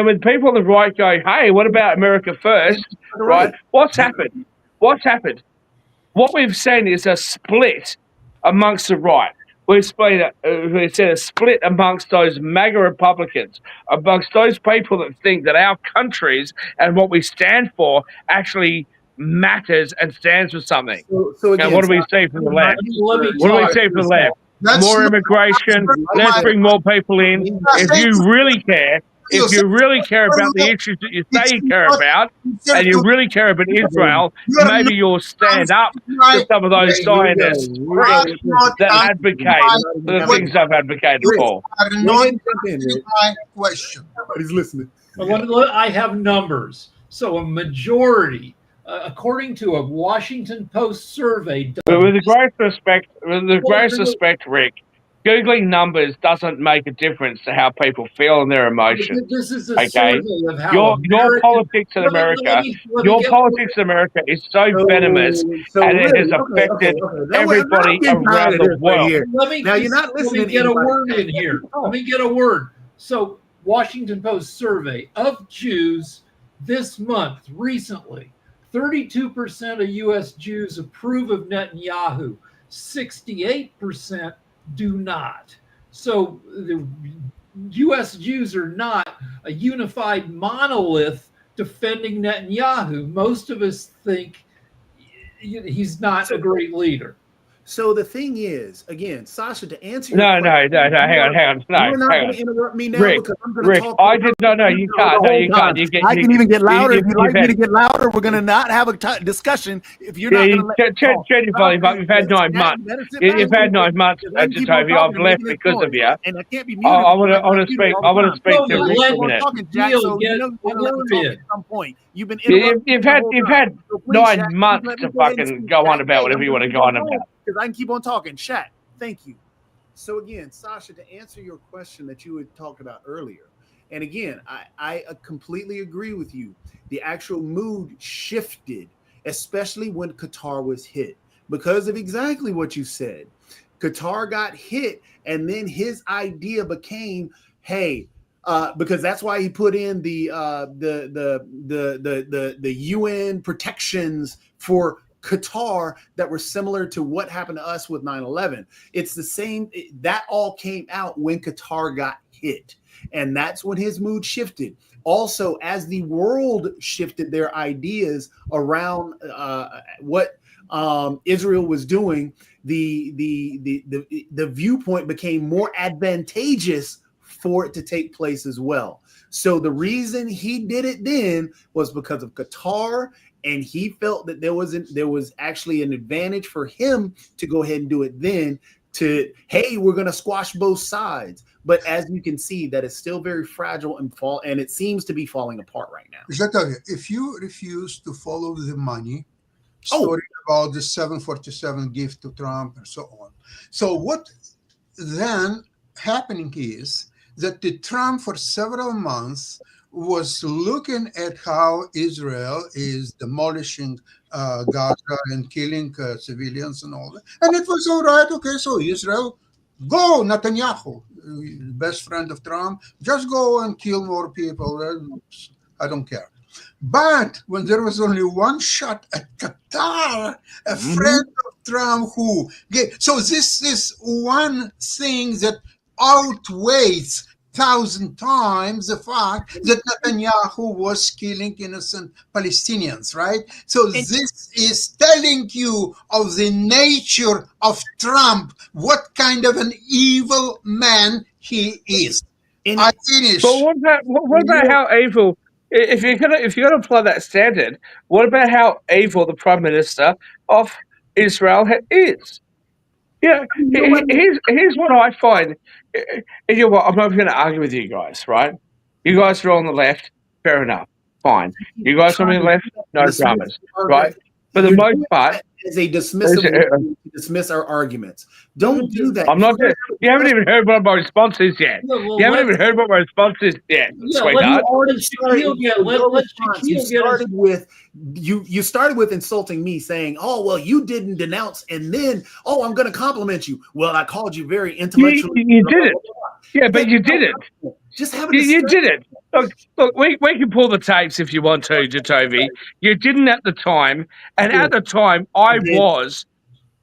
when people on the right go, hey, what about America first? Right? What's happened? What we've seen is a split amongst the right. We've seen a split amongst those MAGA Republicans, amongst those people that think that our countries and what we stand for actually matters and stands for something. So again, what do we see from the left? What do we see from the left? More immigration. Let's bring more people in. If you really care about the issues that you say you care about, and you really care about Israel, maybe you'll stand up to some of those Zionists that advocate for the things I've advocated for. My question. Nobody's listening. I have numbers. So a majority, according to a Washington Post survey. With the greatest respect, Rick, Googling numbers doesn't make a difference to how people feel and their emotions. This is a survey of how your politics in America, politics in America is so venomous, and it has affected everybody around the world. Now you're not listening. Let me get a word in here. Let me get a word. So, Washington Post survey of Jews this month, recently, 32% of U.S. Jews approve of Netanyahu. 68% do not. So the U.S. Jews are not a unified monolith defending Netanyahu. Most of us think he's not a great leader. So the thing is, again, Sasha, to answer your question, hang on. You're not going to interrupt me now, Rick, because I'm going to talk. I did you can't. No, you can't. I can even get louder. If you'd like me to get louder, we're going to not have a discussion. If you're not going to let me talk. But you've had 9 months. You've had 9 months, Toby. I've left because of you. And I can't be muted. I want to speak to Rick for a minute. At some point, you've been. You've had 9 months to fucking go on about whatever you want to go on about. Because I can keep on talking. Shat, thank you. So again, Sasha, to answer your question that you had talked about earlier, and again, I completely agree with you. The actual mood shifted, especially when Qatar was hit, because of exactly what you said. Qatar got hit, and then his idea became, hey, because that's why he put in the UN protections for Qatar that were similar to what happened to us with 9/11. It's the same. That all came out when Qatar got hit. And that's when his mood shifted. Also, as the world shifted their ideas around what Israel was doing, the viewpoint became more advantageous for it to take place as well. So the reason he did it then was because of Qatar, and he felt that there was actually an advantage for him to go ahead and do it then. Hey, we're going to squash both sides. But as you can see, that is still very fragile and it seems to be falling apart right now. Exactly. If you refuse to follow the money, story about the 747 gift to Trump and so on. So what then happening is that the Trump for several months was looking at how Israel is demolishing Gaza and killing civilians and all that. And it was all right. Okay, so Israel, go, Netanyahu, best friend of Trump, just go and kill more people. I don't care. But when there was only one shot at Qatar, a friend of Trump who gave, so this is one thing that outweighs 1,000 times the fact that Netanyahu was killing innocent Palestinians, right? So this is telling you of the nature of Trump, what kind of an evil man he is. I finish. But what about how evil? If you're gonna apply that standard, what about how evil the Prime Minister of Israel is? Yeah, here's what I find. You know what? I'm not going to argue with you guys, right? You guys are on the left, fair enough, fine. You guys are on the left, no dramas, right? For the most part, is a dismissive to dismiss our arguments. Don't do that. I'm not. You haven't even heard what my response is yet. You haven't even heard what my response is yet, sweetheart. You started with insulting me, saying, "Oh, well, you didn't denounce," and then, "Oh, I'm going to compliment you." Well, I called you very intellectual. You did it. Yeah, but you did it. Just have you did it. Look, we can pull the tapes if you want to, Jatovi. You didn't at the time, and at the time, I was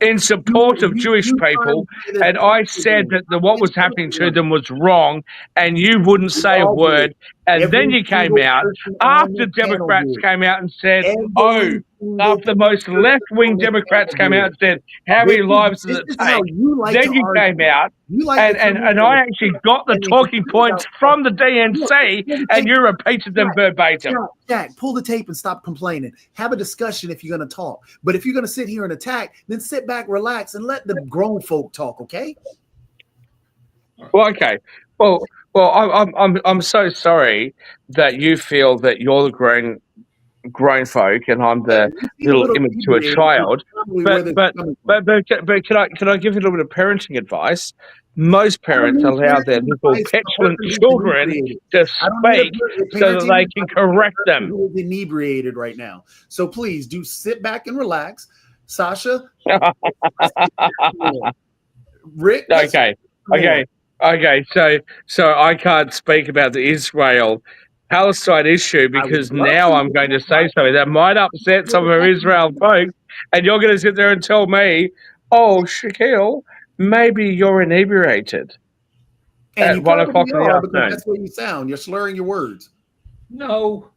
in support of Jewish people, and I said that what was happening to them was wrong, and you wouldn't say a word. And then you came out after Democrats came out and said, after the most left-wing Democrats came out and said, how many lives does it take? Then you came out, and I actually got the talking points from the DNC, and you repeated them verbatim. Jack, pull the tape and stop complaining. Have a discussion if you're going to talk. But if you're going to sit here and attack, then sit back, relax, and let the grown folk talk, okay? Well, okay. Well, I'm so sorry that you feel that you're the grown folk and I'm the little immature child. But can I give you a little bit of parenting advice? Most parents allow their little petulant children to speak so that they can correct them. Who is inebriated right now? So please do sit back and relax, Sasha. Rick. Okay. So I can't speak about the Israel-Palestine issue because now I'm going to say something that might upset some of our Israel folks, and you're going to sit there and tell me, "Oh, Shaquille, maybe you're inebriated." And at 1 o'clock in the afternoon. That's what you sound. You're slurring your words. No.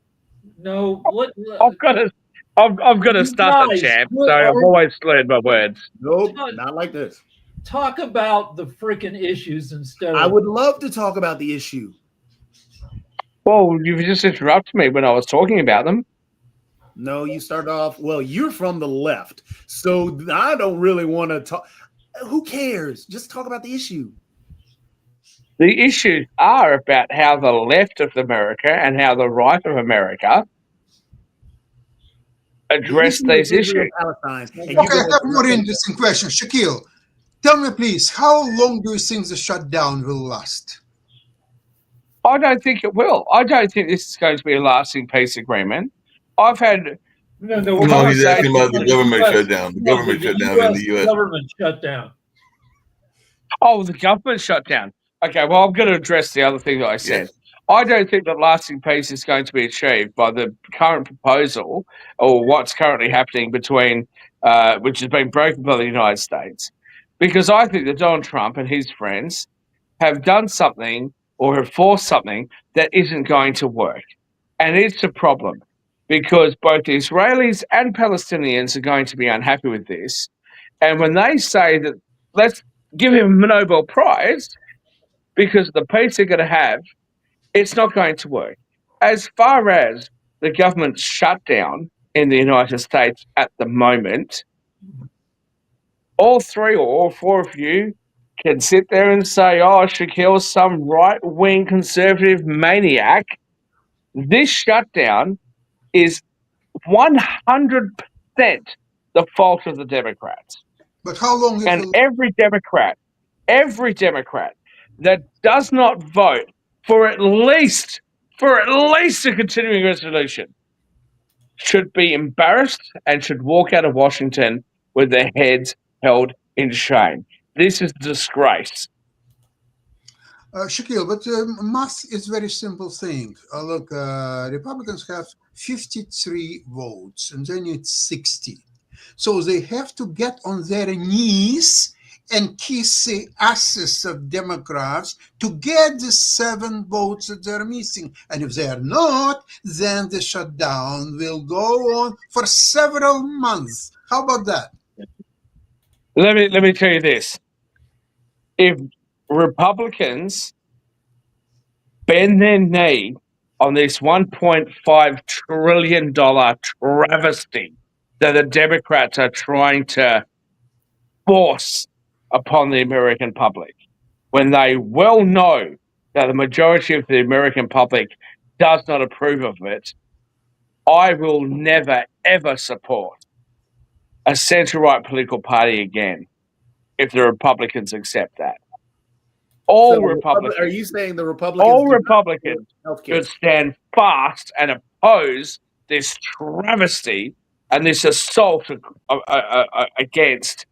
I've got to start the chat, so I've always slurred my words. Nope, not like this. Talk about the freaking issues instead. I would love to talk about the issue. Well, you just interrupted me when I was talking about them. No, you started off. Well, you're from the left, so I don't really want to talk. Who cares? Just talk about the issue. The issues are about how the left of America and how the right of America address these issues. Okay, I have more interesting question. Shaquille, tell me, please, how long do you think the shutdown will last? I don't think it will. I don't think this is going to be a lasting peace agreement. I've had no. He's asking about the government shutdown. The government shutdown in the U.S. Government shutdown. Oh, the government shutdown. Okay, well, I'm going to address the other thing that I said. Yes. I don't think that lasting peace is going to be achieved by the current proposal or what's currently happening between which has been broken by the United States, because I think that Donald Trump and his friends have done something or have forced something that isn't going to work. And it's a problem because both Israelis and Palestinians are going to be unhappy with this. And when they say that, let's give him a Nobel Prize because of the peace they're going to have, it's not going to work. As far as the government shutdown in the United States at the moment, all three or all four of you can sit there and say, oh, Shaquille's some right-wing conservative maniac. This shutdown is 100% the fault of the Democrats. But how long it And will? every Democrat that does not vote for at least a continuing resolution should be embarrassed and should walk out of Washington with their heads held in shame. This is a disgrace. Shaquille, but math is very simple thing. Look, Republicans have 53 votes, and then it's 60. So they have to get on their knees and kiss the asses of Democrats to get the 7 votes that they're missing. And if they are not, then the shutdown will go on for several months. How about that? Let me tell you this. If Republicans bend their knee on this $1.5 trillion travesty that the Democrats are trying to force upon the American public, when they well know that the majority of the American public does not approve of it, I will never, ever support a centre-right political party again if the Republicans accept that. All Republicans. Are you saying the Republicans? All Republicans healthcare should stand fast and oppose this travesty and this assault against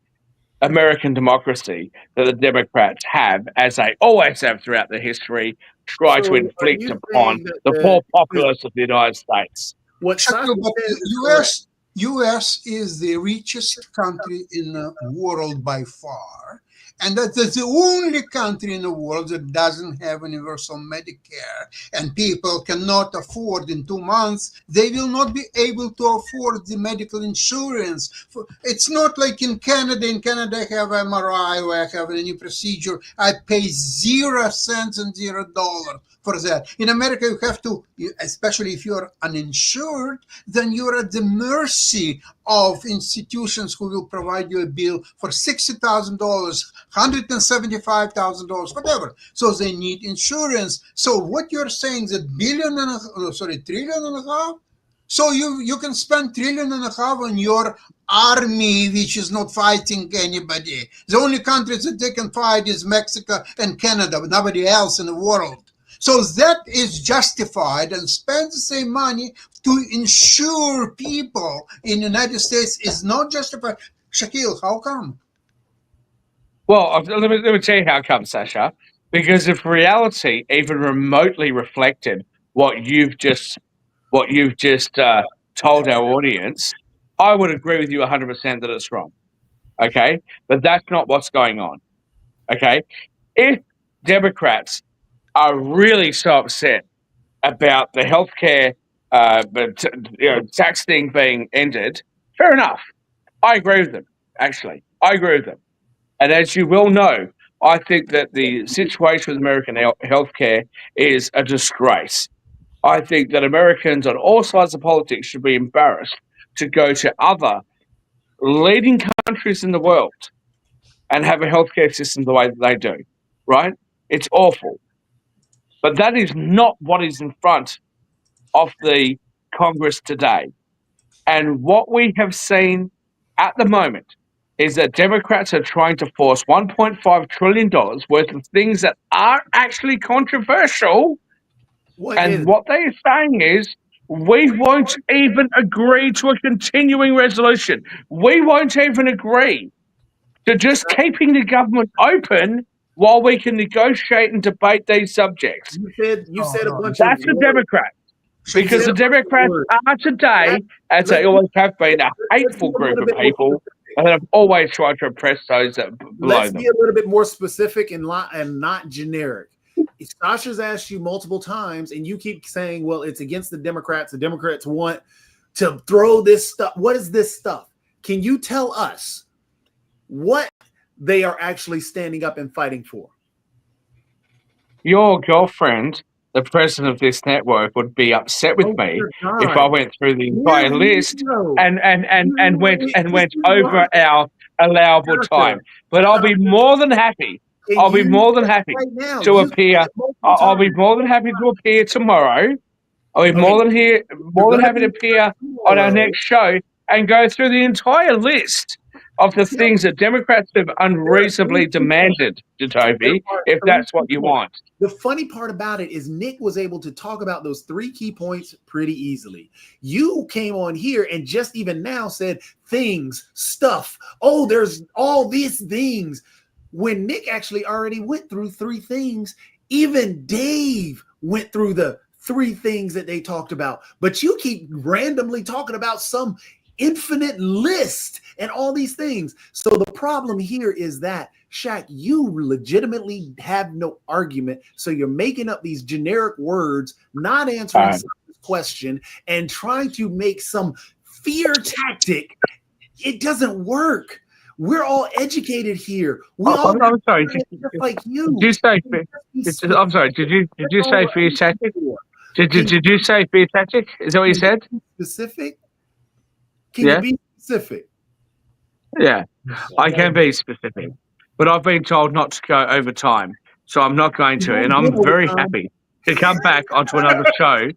American democracy that the Democrats have, as they always have throughout their history, tried to inflict upon the poor populace of the United States. What But the US is the richest country in the world by far. And that is the only country in the world that doesn't have universal Medicare. And people cannot afford in 2 months, they will not be able to afford the medical insurance. It's not like in Canada. In Canada, I have MRI or I have any procedure. I pay 0 cents and $0 for that. In America, you have to, especially if you're uninsured, then you're at the mercy of institutions who will provide you a bill for $60,000, $175,000, whatever. So they need insurance. So what you're saying is trillion and a half? So you can spend $1.5 trillion on your army, which is not fighting anybody. The only countries that they can fight is Mexico and Canada, but nobody else in the world. So that is justified, and spend the same money to insure people in the United States is not justified. Shaquille, how come? Well, let me tell you how come, Sasha. Because if reality even remotely reflected what you've just told our audience, I would agree with you 100% that it's wrong. Okay, but that's not what's going on. Okay, if Democrats are really so upset about the healthcare tax thing being ended, fair enough. I agree with them. Actually, I agree with them. And as you well know, I think that the situation with American healthcare is a disgrace. I think that Americans on all sides of politics should be embarrassed to go to other leading countries in the world and have a healthcare system the way that they do, right? It's awful. But that is not what is in front of the Congress today. And what we have seen at the moment is that Democrats are trying to force $1.5 trillion worth of things that are actually controversial. What they are saying is, we won't even agree to a continuing resolution. We won't even agree to just keeping the government open while we can negotiate and debate these subjects. You said a bunch That's the Democrat. Because the Democrats are today, as they always have been, a hateful group of people and have always tried to oppress those that below Let's them. be a little bit more specific and not generic. Sasha's asked you multiple times, and you keep saying, well, it's against the Democrats. The Democrats want to throw this stuff. What is this stuff? Can you tell us what they are actually standing up and fighting for? Your girlfriend, the president of this network, would be upset with me if I went through the entire list and went over our allowable time. But I'll be more than happy. I'll be more than happy to appear. I'll be more than happy to appear tomorrow. I'll be more than happy to appear on our next show and go through the entire list of the things that Democrats have unreasonably demanded, Jacoby, if that's what you want. The funny part about it is Nick was able to talk about those 3 key points pretty easily. You came on here and just even now said things, stuff. Oh, there's all these things. When Nick actually already went through 3 things, even Dave went through the 3 things that they talked about. But you keep randomly talking about some infinite list and all these things. So the problem here is that, Shaq, you legitimately have no argument. So you're making up these generic words, not answering the question, and trying to make some fear tactic. It doesn't work. We're all educated here. I'm sorry. Just like you. Did you say? I'm sorry. Did you say fear tactic? Did you say fear tactic? Is that what you said? Specific? Can you be specific? Yeah, I can be specific, but I've been told not to go over time, so I'm not going to. And I'm very happy to come back onto another show.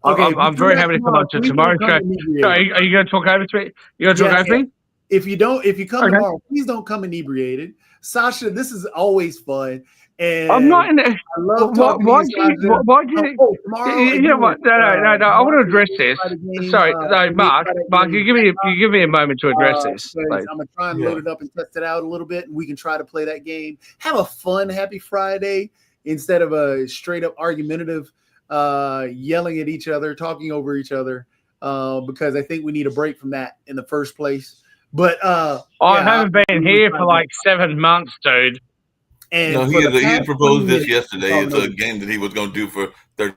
Okay, I'm very happy to come onto tomorrow's show. So are you going to talk over to me? You going to talk over me? If you come tomorrow, please don't come inebriated. Sasha, this is always fun. And I'm not in there. I love talking why do you? You know what? No. I want to address this. Sorry, no, Mark. You give me a moment to address this. I'm gonna try and load it up and test it out a little bit, and we can try to play that game. Have a fun, happy Friday instead of a straight up argumentative, yelling at each other, talking over each other. Because I think we need a break from that in the first place. But I haven't been here for like 7 months, dude. And no, he had proposed this yesterday. It's a game that he was going to do for 30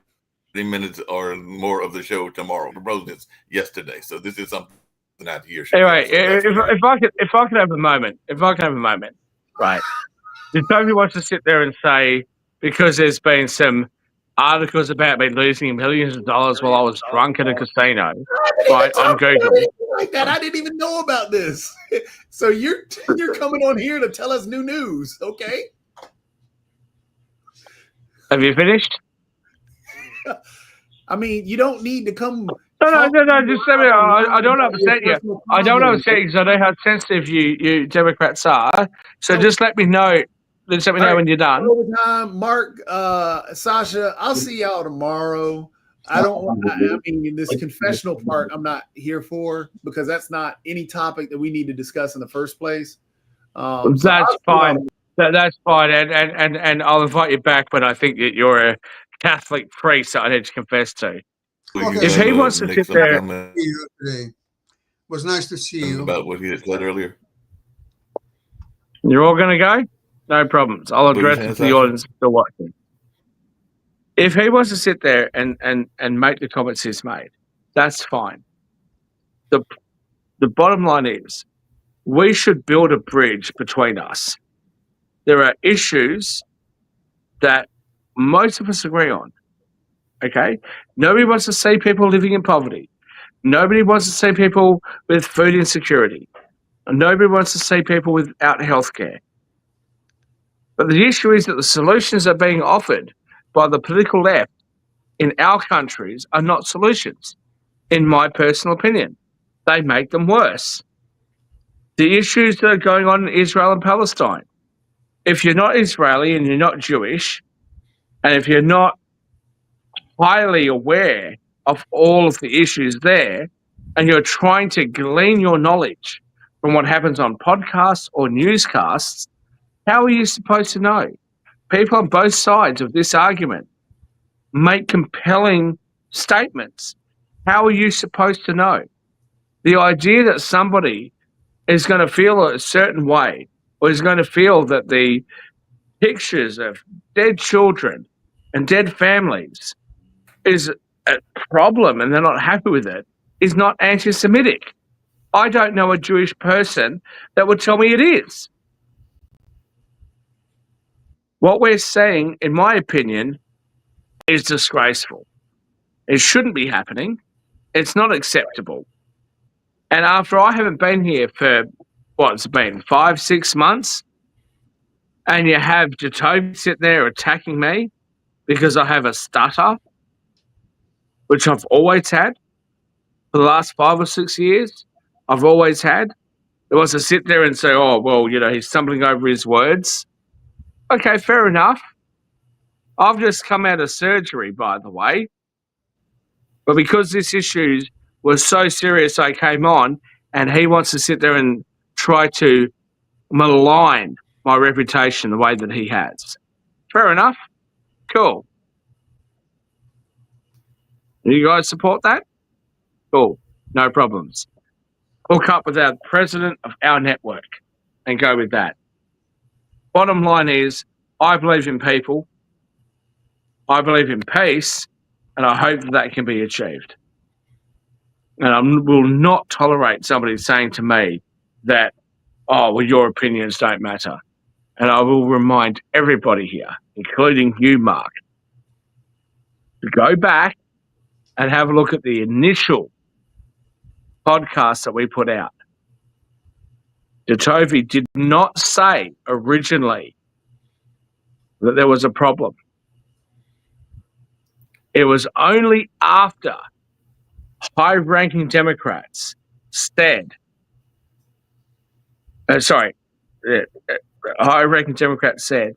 minutes or more of the show tomorrow. He proposed this yesterday, so this is something out here. Anyway, if I could have a moment, right? If Toby wants to sit there and say, because there's been some articles about me losing millions of dollars while I was drunk at a casino, right, on Google. Like that, I didn't even know about this. So you're coming on here to tell us new news, okay? Have you finished? I mean, you don't need to come. No. Just let me. I don't upset you. I don't upset you because I know how sensitive you Democrats are. So just let me know. Just let me know when you're done. Overtime, Mark, Sasha, I'll see y'all tomorrow. I mean, this confessional part I'm not here for, because that's not any topic that we need to discuss in the first place. That's fine. That's fine, and I'll invite you back when I think that you're a Catholic priest that I need to confess to. Okay. If he wants to sit there, it was nice to see you. About what he had said earlier. You're all going to go? No problems. I'll address it to the audience still watching. If he wants to sit there and make the comments he's made, that's fine. The bottom line is, we should build a bridge between us. There are issues that most of us agree on, okay? Nobody wants to see people living in poverty. Nobody wants to see people with food insecurity. Nobody wants to see people without health care. But the issue is that the solutions that are being offered by the political left in our countries are not solutions, in my personal opinion. They make them worse. The issues that are going on in Israel and Palestine, if you're not Israeli and you're not Jewish, and if you're not highly aware of all of the issues there, and you're trying to glean your knowledge from what happens on podcasts or newscasts, how are you supposed to know? People on both sides of this argument make compelling statements. How are you supposed to know? The idea that somebody is going to feel a certain way, or is going to feel that the pictures of dead children and dead families is a problem and they're not happy with it, is not anti-Semitic. I don't know a Jewish person that would tell me it is. What we're saying, in my opinion, is disgraceful. It shouldn't be happening. It's not acceptable. And after I haven't been here for, what's it been, 5-6 months, and you have Jacoby sitting there attacking me because I have a stutter, which I've always had for the last 5 or 6 years, I've always had. It was to sit there and say, oh, well, he's stumbling over his words. Okay, fair enough. I've just come out of surgery, by the way. But because this issue was so serious, I came on, and he wants to sit there and try to malign my reputation the way that he has. Fair enough. Cool. You guys support that? Cool. No problems. Hook up with our president of our network and go with that. Bottom line is, I believe in people. I believe in peace, and I hope that can be achieved. And I will not tolerate somebody saying to me that, oh, well, your opinions don't matter. And I will remind everybody here, including you, Mark, to go back and have a look at the initial podcast that we put out. Jacoby did not say originally that there was a problem. It was only after high-ranking Democrats said, high-ranking Democrats said,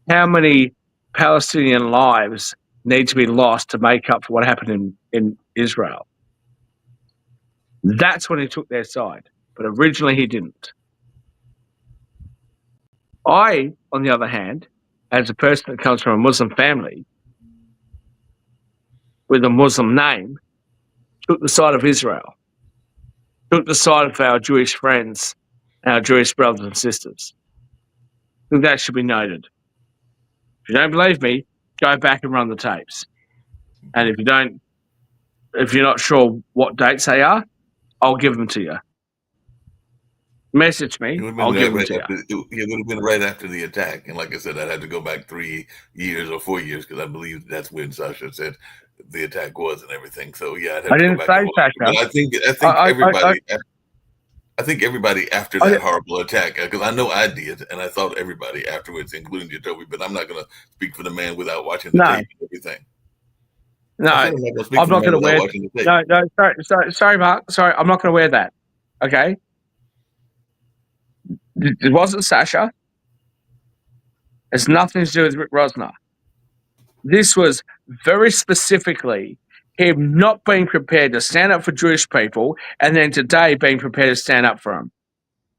how many Palestinian lives need to be lost to make up for what happened in Israel? That's when he took their side, but originally he didn't. I, on the other hand, as a person that comes from a Muslim family with a Muslim name, took the side of Israel, took the side of our Jewish friends, our Jewish brothers and sisters. I think that should be noted. If you don't believe me, go back and run the tapes. And if you're not sure what dates they are, I'll give them to you. Message me, I'll give them to you. It would have been right after the attack. And like I said, I'd have to go back 3 years or 4 years because I believe that's when Sasha said the attack was and everything. So yeah, I'd have I didn't say Sasha. But I think everybody after that horrible attack, because I know I did, and I thought everybody afterwards, including Jacoby, but I'm not going to speak for the man without watching the tape and everything. No, I'm not going to wear. No, sorry, Mark. Sorry, I'm not going to wear that. Okay, it wasn't Sasha. It's nothing to do with Rick Rosner. This was very specifically him not being prepared to stand up for Jewish people, and then today being prepared to stand up for them.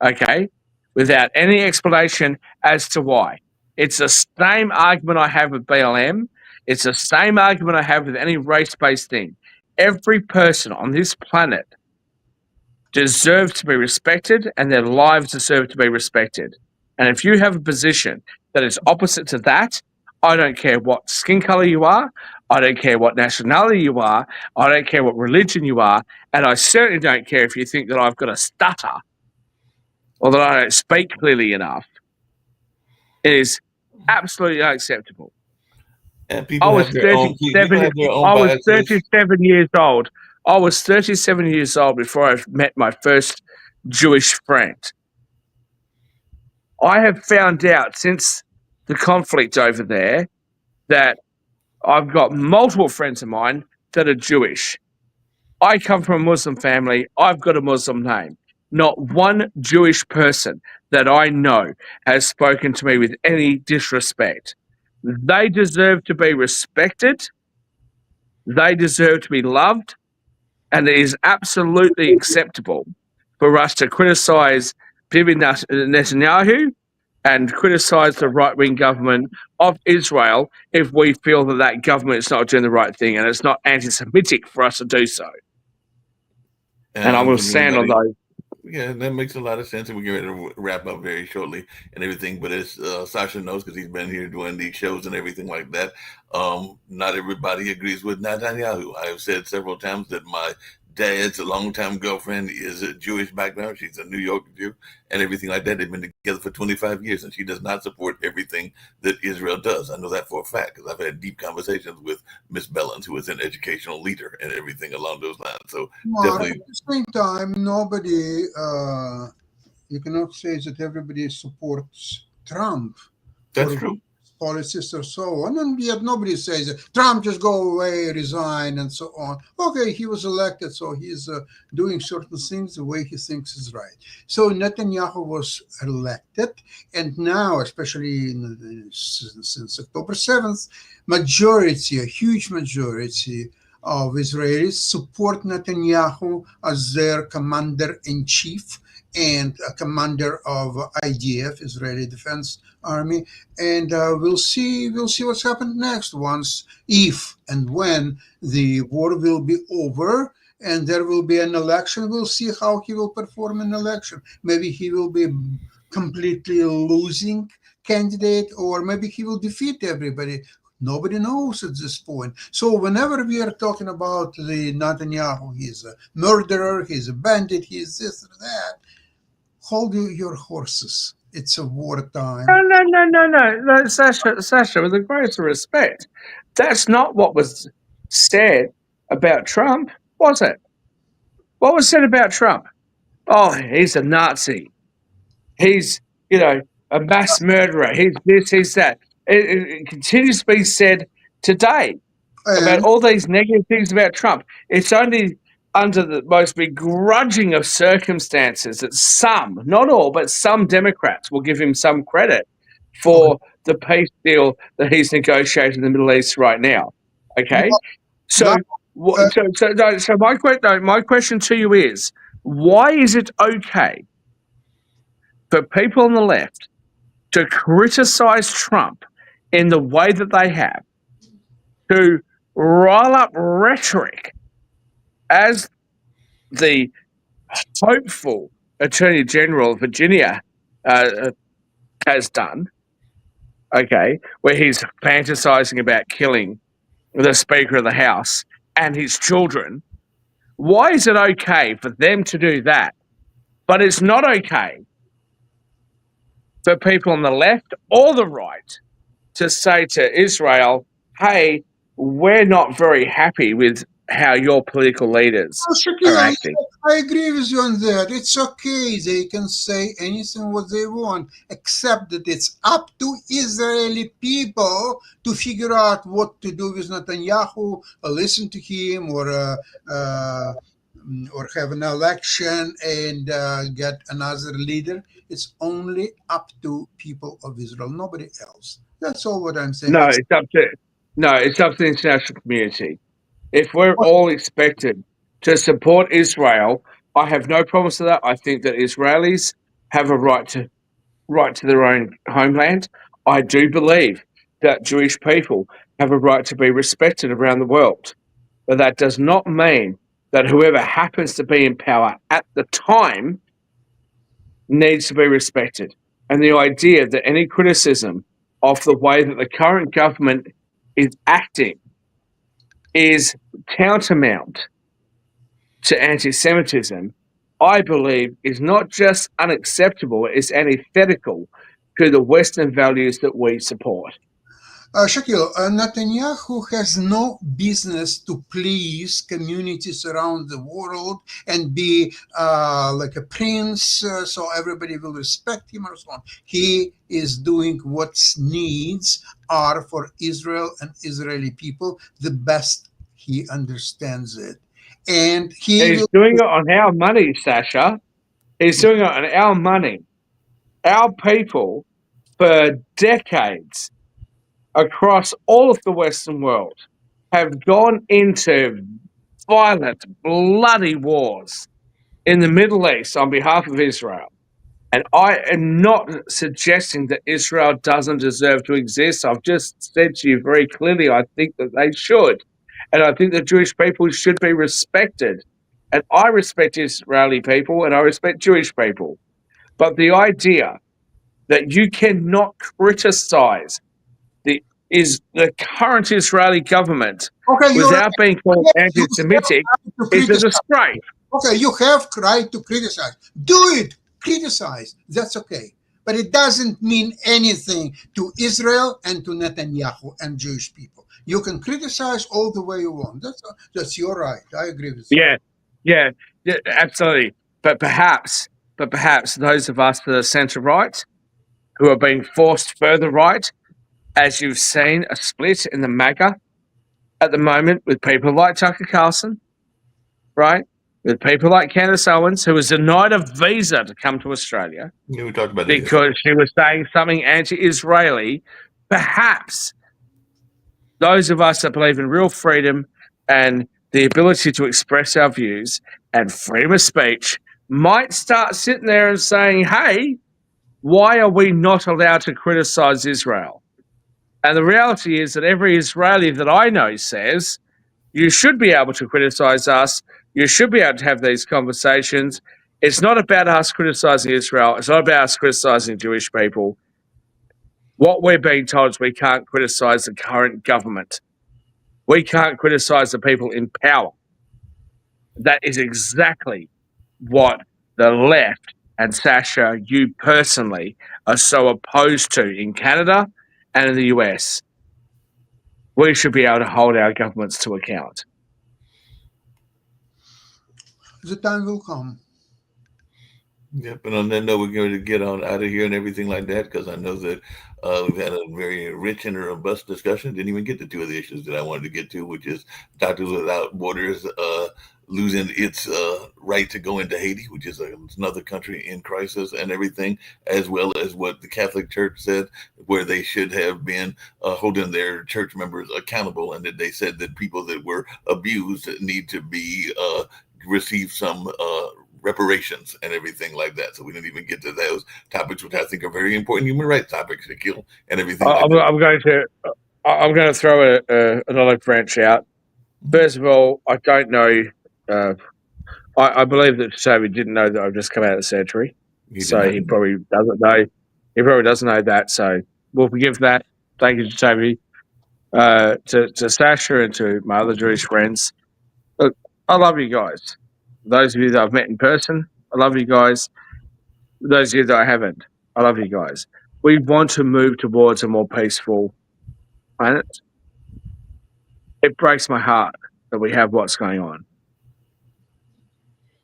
Okay, without any explanation as to why. It's the same argument I have with BLM. It's the same argument I have with any race-based thing. Every person on this planet deserves to be respected, and their lives deserve to be respected. And if you have a position that is opposite to that, I don't care what skin color you are, I don't care what nationality you are, I don't care what religion you are, and I certainly don't care if you think that I've got a stutter or that I don't speak clearly enough. It is absolutely unacceptable. And people have their own I was 37 years old. I was 37 years old before I met my first Jewish friend. I have found out since the conflict over there that I've got multiple friends of mine that are Jewish. I come from a Muslim family. I've got a Muslim name. Not one Jewish person that I know has spoken to me with any disrespect. They deserve to be respected. They deserve to be loved. And it is absolutely acceptable for us to criticize Bibi Netanyahu and criticize the right-wing government of Israel if we feel that that government is not doing the right thing and it's not anti-Semitic for us to do so. And I will stand on those. Yeah, that makes a lot of sense, and we're going to wrap up very shortly and everything. But as Sasha knows, because he's been here doing these shows and everything like that, not everybody agrees with Netanyahu. I have said several times that my dad's longtime girlfriend is a Jewish background. She's a New York Jew and everything like that. They've been together for 25 years, and she does not support everything that Israel does. I know that for a fact because I've had deep conversations with Miss Bellens, who is an educational leader and everything along those lines. So definitely. At the same time, nobody, you cannot say that everybody supports Trump. That's true. Policies or so on, and yet nobody says that Trump just go away, resign, and so on. Okay, he was elected, so he's doing certain things the way he thinks is right. So Netanyahu was elected, and now, especially since October 7th, a huge majority of Israelis support Netanyahu as their commander-in-chief and a commander of IDF, Israeli Defense Army, and we'll see what's happened next. If and when the war will be over and there will be an election, we'll see how he will perform in election. Maybe he will be completely losing candidate, or maybe he will defeat everybody. Nobody knows at this point. So whenever we are talking about the Netanyahu, he's a murderer, he's a bandit, he's this or that, hold your horses. It's a wartime. No, Sasha, with the greatest respect, that's not what was said about Trump, was it? What was said about Trump? Oh, he's a Nazi. He's, a mass murderer. He's this, he's that. It continues to be said today about all these negative things about Trump. It's only under the most begrudging of circumstances that some, not all, but some Democrats will give him some credit for the peace deal that he's negotiating in the Middle East right now. Okay, so my question to you is, why is it okay for people on the left to criticize Trump in the way that they have, to rile up rhetoric as the hopeful Attorney General of Virginia has done, okay, where he's fantasizing about killing the Speaker of the House and his children? Why is it okay for them to do that, but it's not okay for people on the left or the right to say to Israel, hey, we're not very happy with how your political leaders are acting? I agree with you on that. It's okay. They can say anything what they want, except that it's up to Israeli people to figure out what to do with Netanyahu, or listen to him, or have an election and get another leader. It's only up to people of Israel, nobody else. That's all what I'm saying. No, it's up to the international community. If we're all expected to support Israel, I have no problems with that. I think that Israelis have a right to their own homeland. I do believe that Jewish people have a right to be respected around the world. But that does not mean that whoever happens to be in power at the time needs to be respected. And the idea that any criticism of the way that the current government is acting is tantamount to anti-Semitism, I believe, is not just unacceptable, it's antithetical to the Western values that we support. Shakil, Netanyahu has no business to please communities around the world and be like a prince, so everybody will respect him or so on. He is doing what's needs are for Israel and Israeli people the best he understands it. And he's doing it on our money, Sasha. He's doing it on our money. Our people, for decades, across all of the Western world, have gone into violent, bloody wars in the Middle East on behalf of Israel. And I am not suggesting that Israel doesn't deserve to exist. I've just said to you very clearly, I think that they should. And I think the Jewish people should be respected. And I respect Israeli people and I respect Jewish people. But the idea that you cannot criticize the current Israeli government Okay, you're without being called right. You anti-Semitic have to is a criticize. disgrace. Okay, you have right to criticize. Do it. Criticize. That's okay. But it doesn't mean anything to Israel and to Netanyahu and Jewish people. You can criticize all the way you want. That's your right. I agree with you. Yeah, absolutely. But perhaps those of us that are centre right, who are being forced further right, as you've seen a split in the MAGA at the moment with people like Tucker Carlson, right? With people like Candace Owens, who was denied a visa to come to Australia Yeah, we talked about that because she was saying something anti-Israeli. Perhaps those of us that believe in real freedom and the ability to express our views and freedom of speech might start sitting there and saying, hey, why are we not allowed to criticize Israel? And the reality is that every Israeli that I know says, you should be able to criticize us. You should be able to have these conversations. It's not about us criticizing Israel. It's not about us criticizing Jewish people. What we're being told is we can't criticize the current government. We can't criticize the people in power. That is exactly what the left and Sasha, you personally, are so opposed to in Canada and in the US. We should be able to hold our governments to account. The time will come. Yep, and on that note, we're going to get on out of here and everything like that because I know that we've had a very rich and robust discussion. Didn't even get to two of the issues that I wanted to get to, which is Doctors Without Borders losing its right to go into Haiti, which is another country in crisis and everything, as well as what the Catholic Church said, where they should have been holding their church members accountable, and that they said that people that were abused need to be receive some reparations and everything like that. So we didn't even get to those topics, which I think are very important human rights topics to kill and everything. I'm going to throw another branch out. First of all, I don't know. I believe that Toby didn't know that I've just come out of surgery, so he probably doesn't know. He probably doesn't know that. So we'll forgive that. Thank you to Toby, to Sasha, and to my other Jewish friends. Look, I love you guys. Those of you that I've met in person, I love you guys. Those of you that I haven't, I love you guys. We want to move towards a more peaceful planet. It breaks my heart that we have what's going on.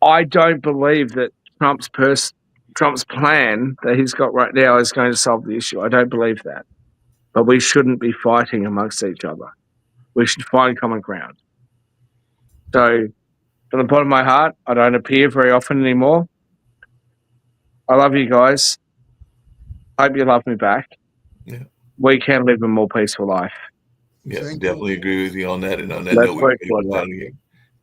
I don't believe that Trump's plan that he's got right now is going to solve the issue. I don't believe that. But we shouldn't be fighting amongst each other. We should find common ground. So, from the bottom of my heart, I don't appear very often anymore. I love you guys. Hope you love me back. Yeah. We can live a more peaceful life. Yeah, Thank definitely you. agree with you on that. And on that Let's note, work we're towards out of here.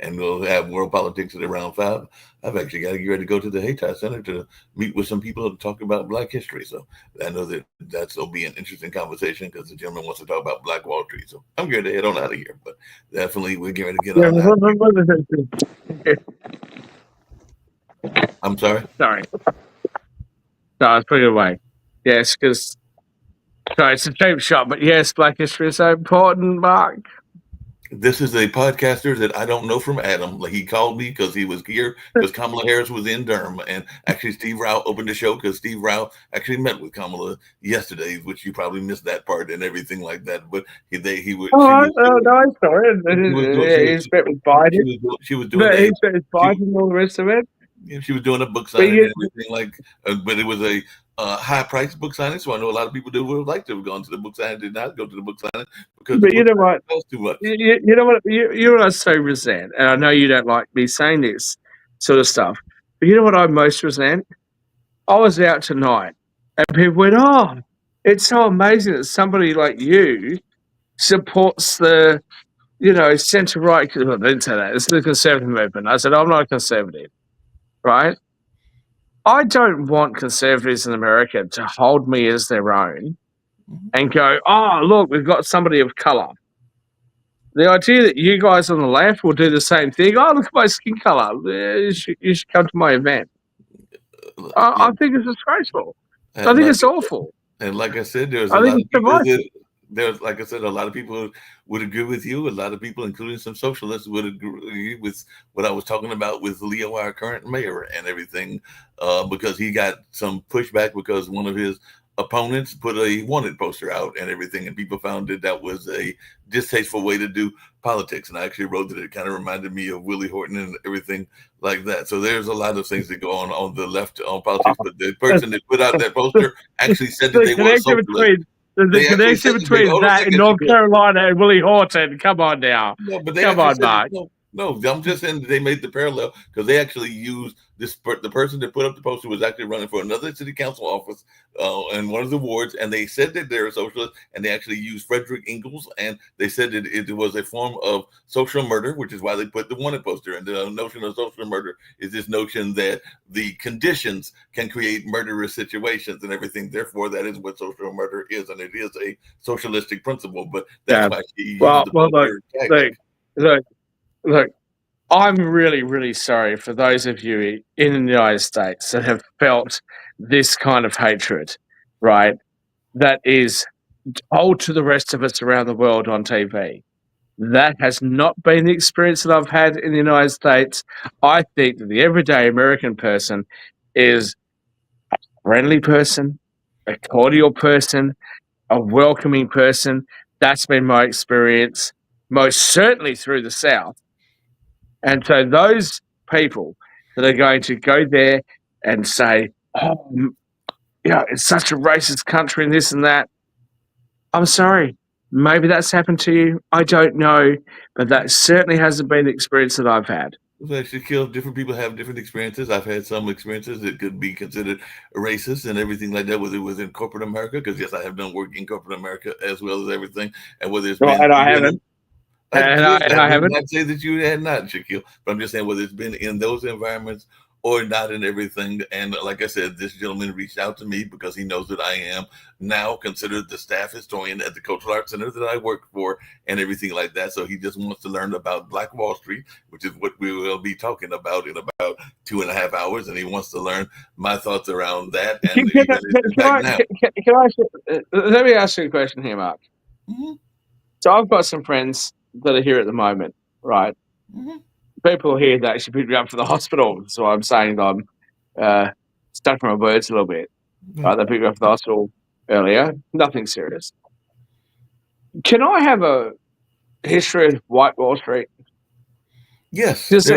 And we'll have World Politics at around 5. I've actually got to get ready to go to the Hayti Center to meet with some people to talk about Black history. So I know that'll be an interesting conversation because the gentleman wants to talk about Black Wall Street. So I'm going to head on out of here. But definitely we're going to get on out. I'm sorry? Sorry. No, I was putting it away. Yes, because it's a cheap shot, but yes, Black history is so important, Mark. This is a podcaster that I don't know from Adam. Like, he called me because he was here because Kamala Harris was in Durham, and actually Steve Rao opened the show because Steve Rao actually met with Kamala yesterday, which you probably missed that part and everything like that. But he would. No, I saw it. He's met with Biden. She was doing. He's met with Biden and all the rest of it. Yeah, she was doing a book signing and everything like, but it was a high price book signing. So I know a lot of people that would have liked to have gone to the book signing, did not go to the book signing because. But you know what? Cost too much. You know what? You what I so resent, and I know you don't like me saying this sort of stuff. But you know what I most resent? I was out tonight, and people went, "Oh, it's so amazing that somebody like you supports the, centre right." Well, they didn't say that. It's the conservative movement. I said, "I'm not a conservative." Right? I don't want conservatives in America to hold me as their own and go, oh, look, we've got somebody of color. The idea that you guys on the left will do the same thing, oh, look at my skin color. You should come to my event. I think it's disgraceful. I think it's awful. And like I said, there's I a think lot of it's people divisive. that there's, like I said, a lot of people would agree with you. A lot of people, including some socialists, would agree with what I was talking about with Leo, our current mayor, and everything, because he got some pushback because one of his opponents put a wanted poster out and everything, and people found that was a distasteful way to do politics. And I actually wrote that it kind of reminded me of Willie Horton and everything like that. So there's a lot of things that go on the left on politics. But the person that put out that poster actually said that they were a socialist. The connection between that in North Carolina and Willie Horton. Come on now. No, but they Come on, Mark. No, I'm just saying that they made the parallel because they actually used this. The person that put up the poster was actually running for another city council office in one of the wards, and they said that they're a socialist, and they actually used Frederick Ingalls, and they said that it was a form of social murder, which is why they put the wanted poster. And the notion of social murder is this notion that the conditions can create murderous situations and everything. Therefore, that is what social murder is, and it is a socialistic principle. But that's why she used the Look, I'm really, really sorry for those of you in the United States that have felt this kind of hatred, right? That is told to the rest of us around the world on TV. That has not been the experience that I've had in the United States. I think that the everyday American person is a friendly person, a cordial person, a welcoming person. That's been my experience, most certainly through the South. And so those people that are going to go there and say, oh, yeah, it's such a racist country and this and that, I'm sorry. Maybe that's happened to you. I don't know. But that certainly hasn't been the experience that I've had. Actually, different people have different experiences. I've had some experiences that could be considered racist and everything like that, whether it was in corporate America, because yes, I have done work in corporate America as well as everything, and whether it's been and I haven't. I did not say that you had not, Shaquille, but I'm just saying whether it's been in those environments or not and everything. And like I said, this gentleman reached out to me because he knows that I am now considered the staff historian at the Cultural Arts Center that I work for and everything like that. So he just wants to learn about Black Wall Street, which is what we will be talking about in about 2.5 hours. And he wants to learn my thoughts around that. And let me ask you a question here, Mark. Mm-hmm. So I've got some friends that are here at the moment, right? Mm-hmm. People here that actually picked me up from the hospital. So I'm saying I'm stuck from my words a little bit. Right? They picked me up from the hospital earlier. Nothing serious. Can I have a history of White Wall Street? Yes. Because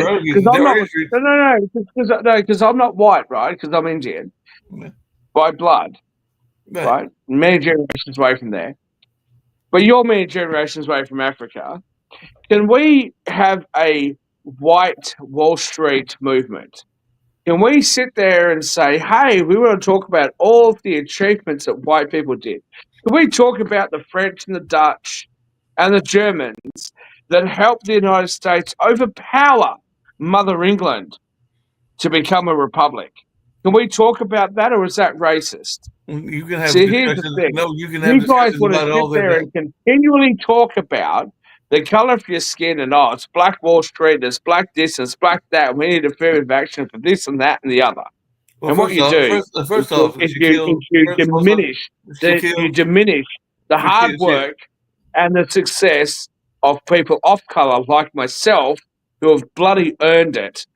I'm not white, right? Because I'm Indian by blood, right? Many generations away from there. But you're many generations away from Africa. Can we have a white Wall Street movement? Can we sit there and say, hey, we want to talk about all of the achievements that white people did? Can we talk about the French and the Dutch and the Germans that helped the United States overpower Mother England to become a republic? Can we talk about that, or is that racist? You can have here's the thing. No, you can have discussions about all that. You guys want to sit there and continually talk about the color of your skin and it's Black Wall Street, it's black this, it's black that. We need affirmative action for this and that and the other. Well, and what you do you diminish the hard work and the success of people of color like myself who have bloody earned it.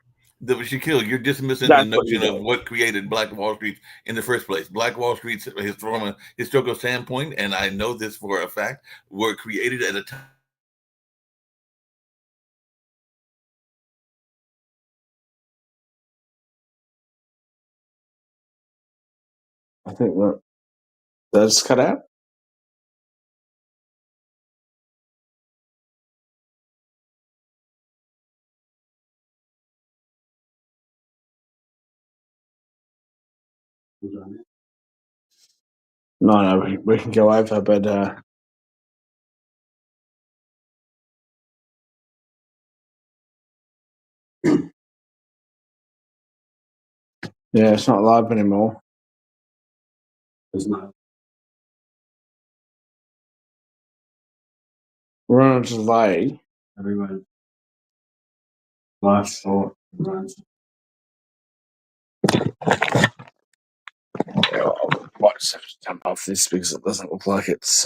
Shaquille, you're dismissing the notion of what created Black Wall Street in the first place. Black Wall Street, from a historical standpoint, and I know this for a fact, were created at a time. I think that's cut out. No, we can go over, but Yeah, it's not live anymore. It's not. We're on a delay. Everyone. Last thought runs. I might just have to jump off this because it doesn't look like it's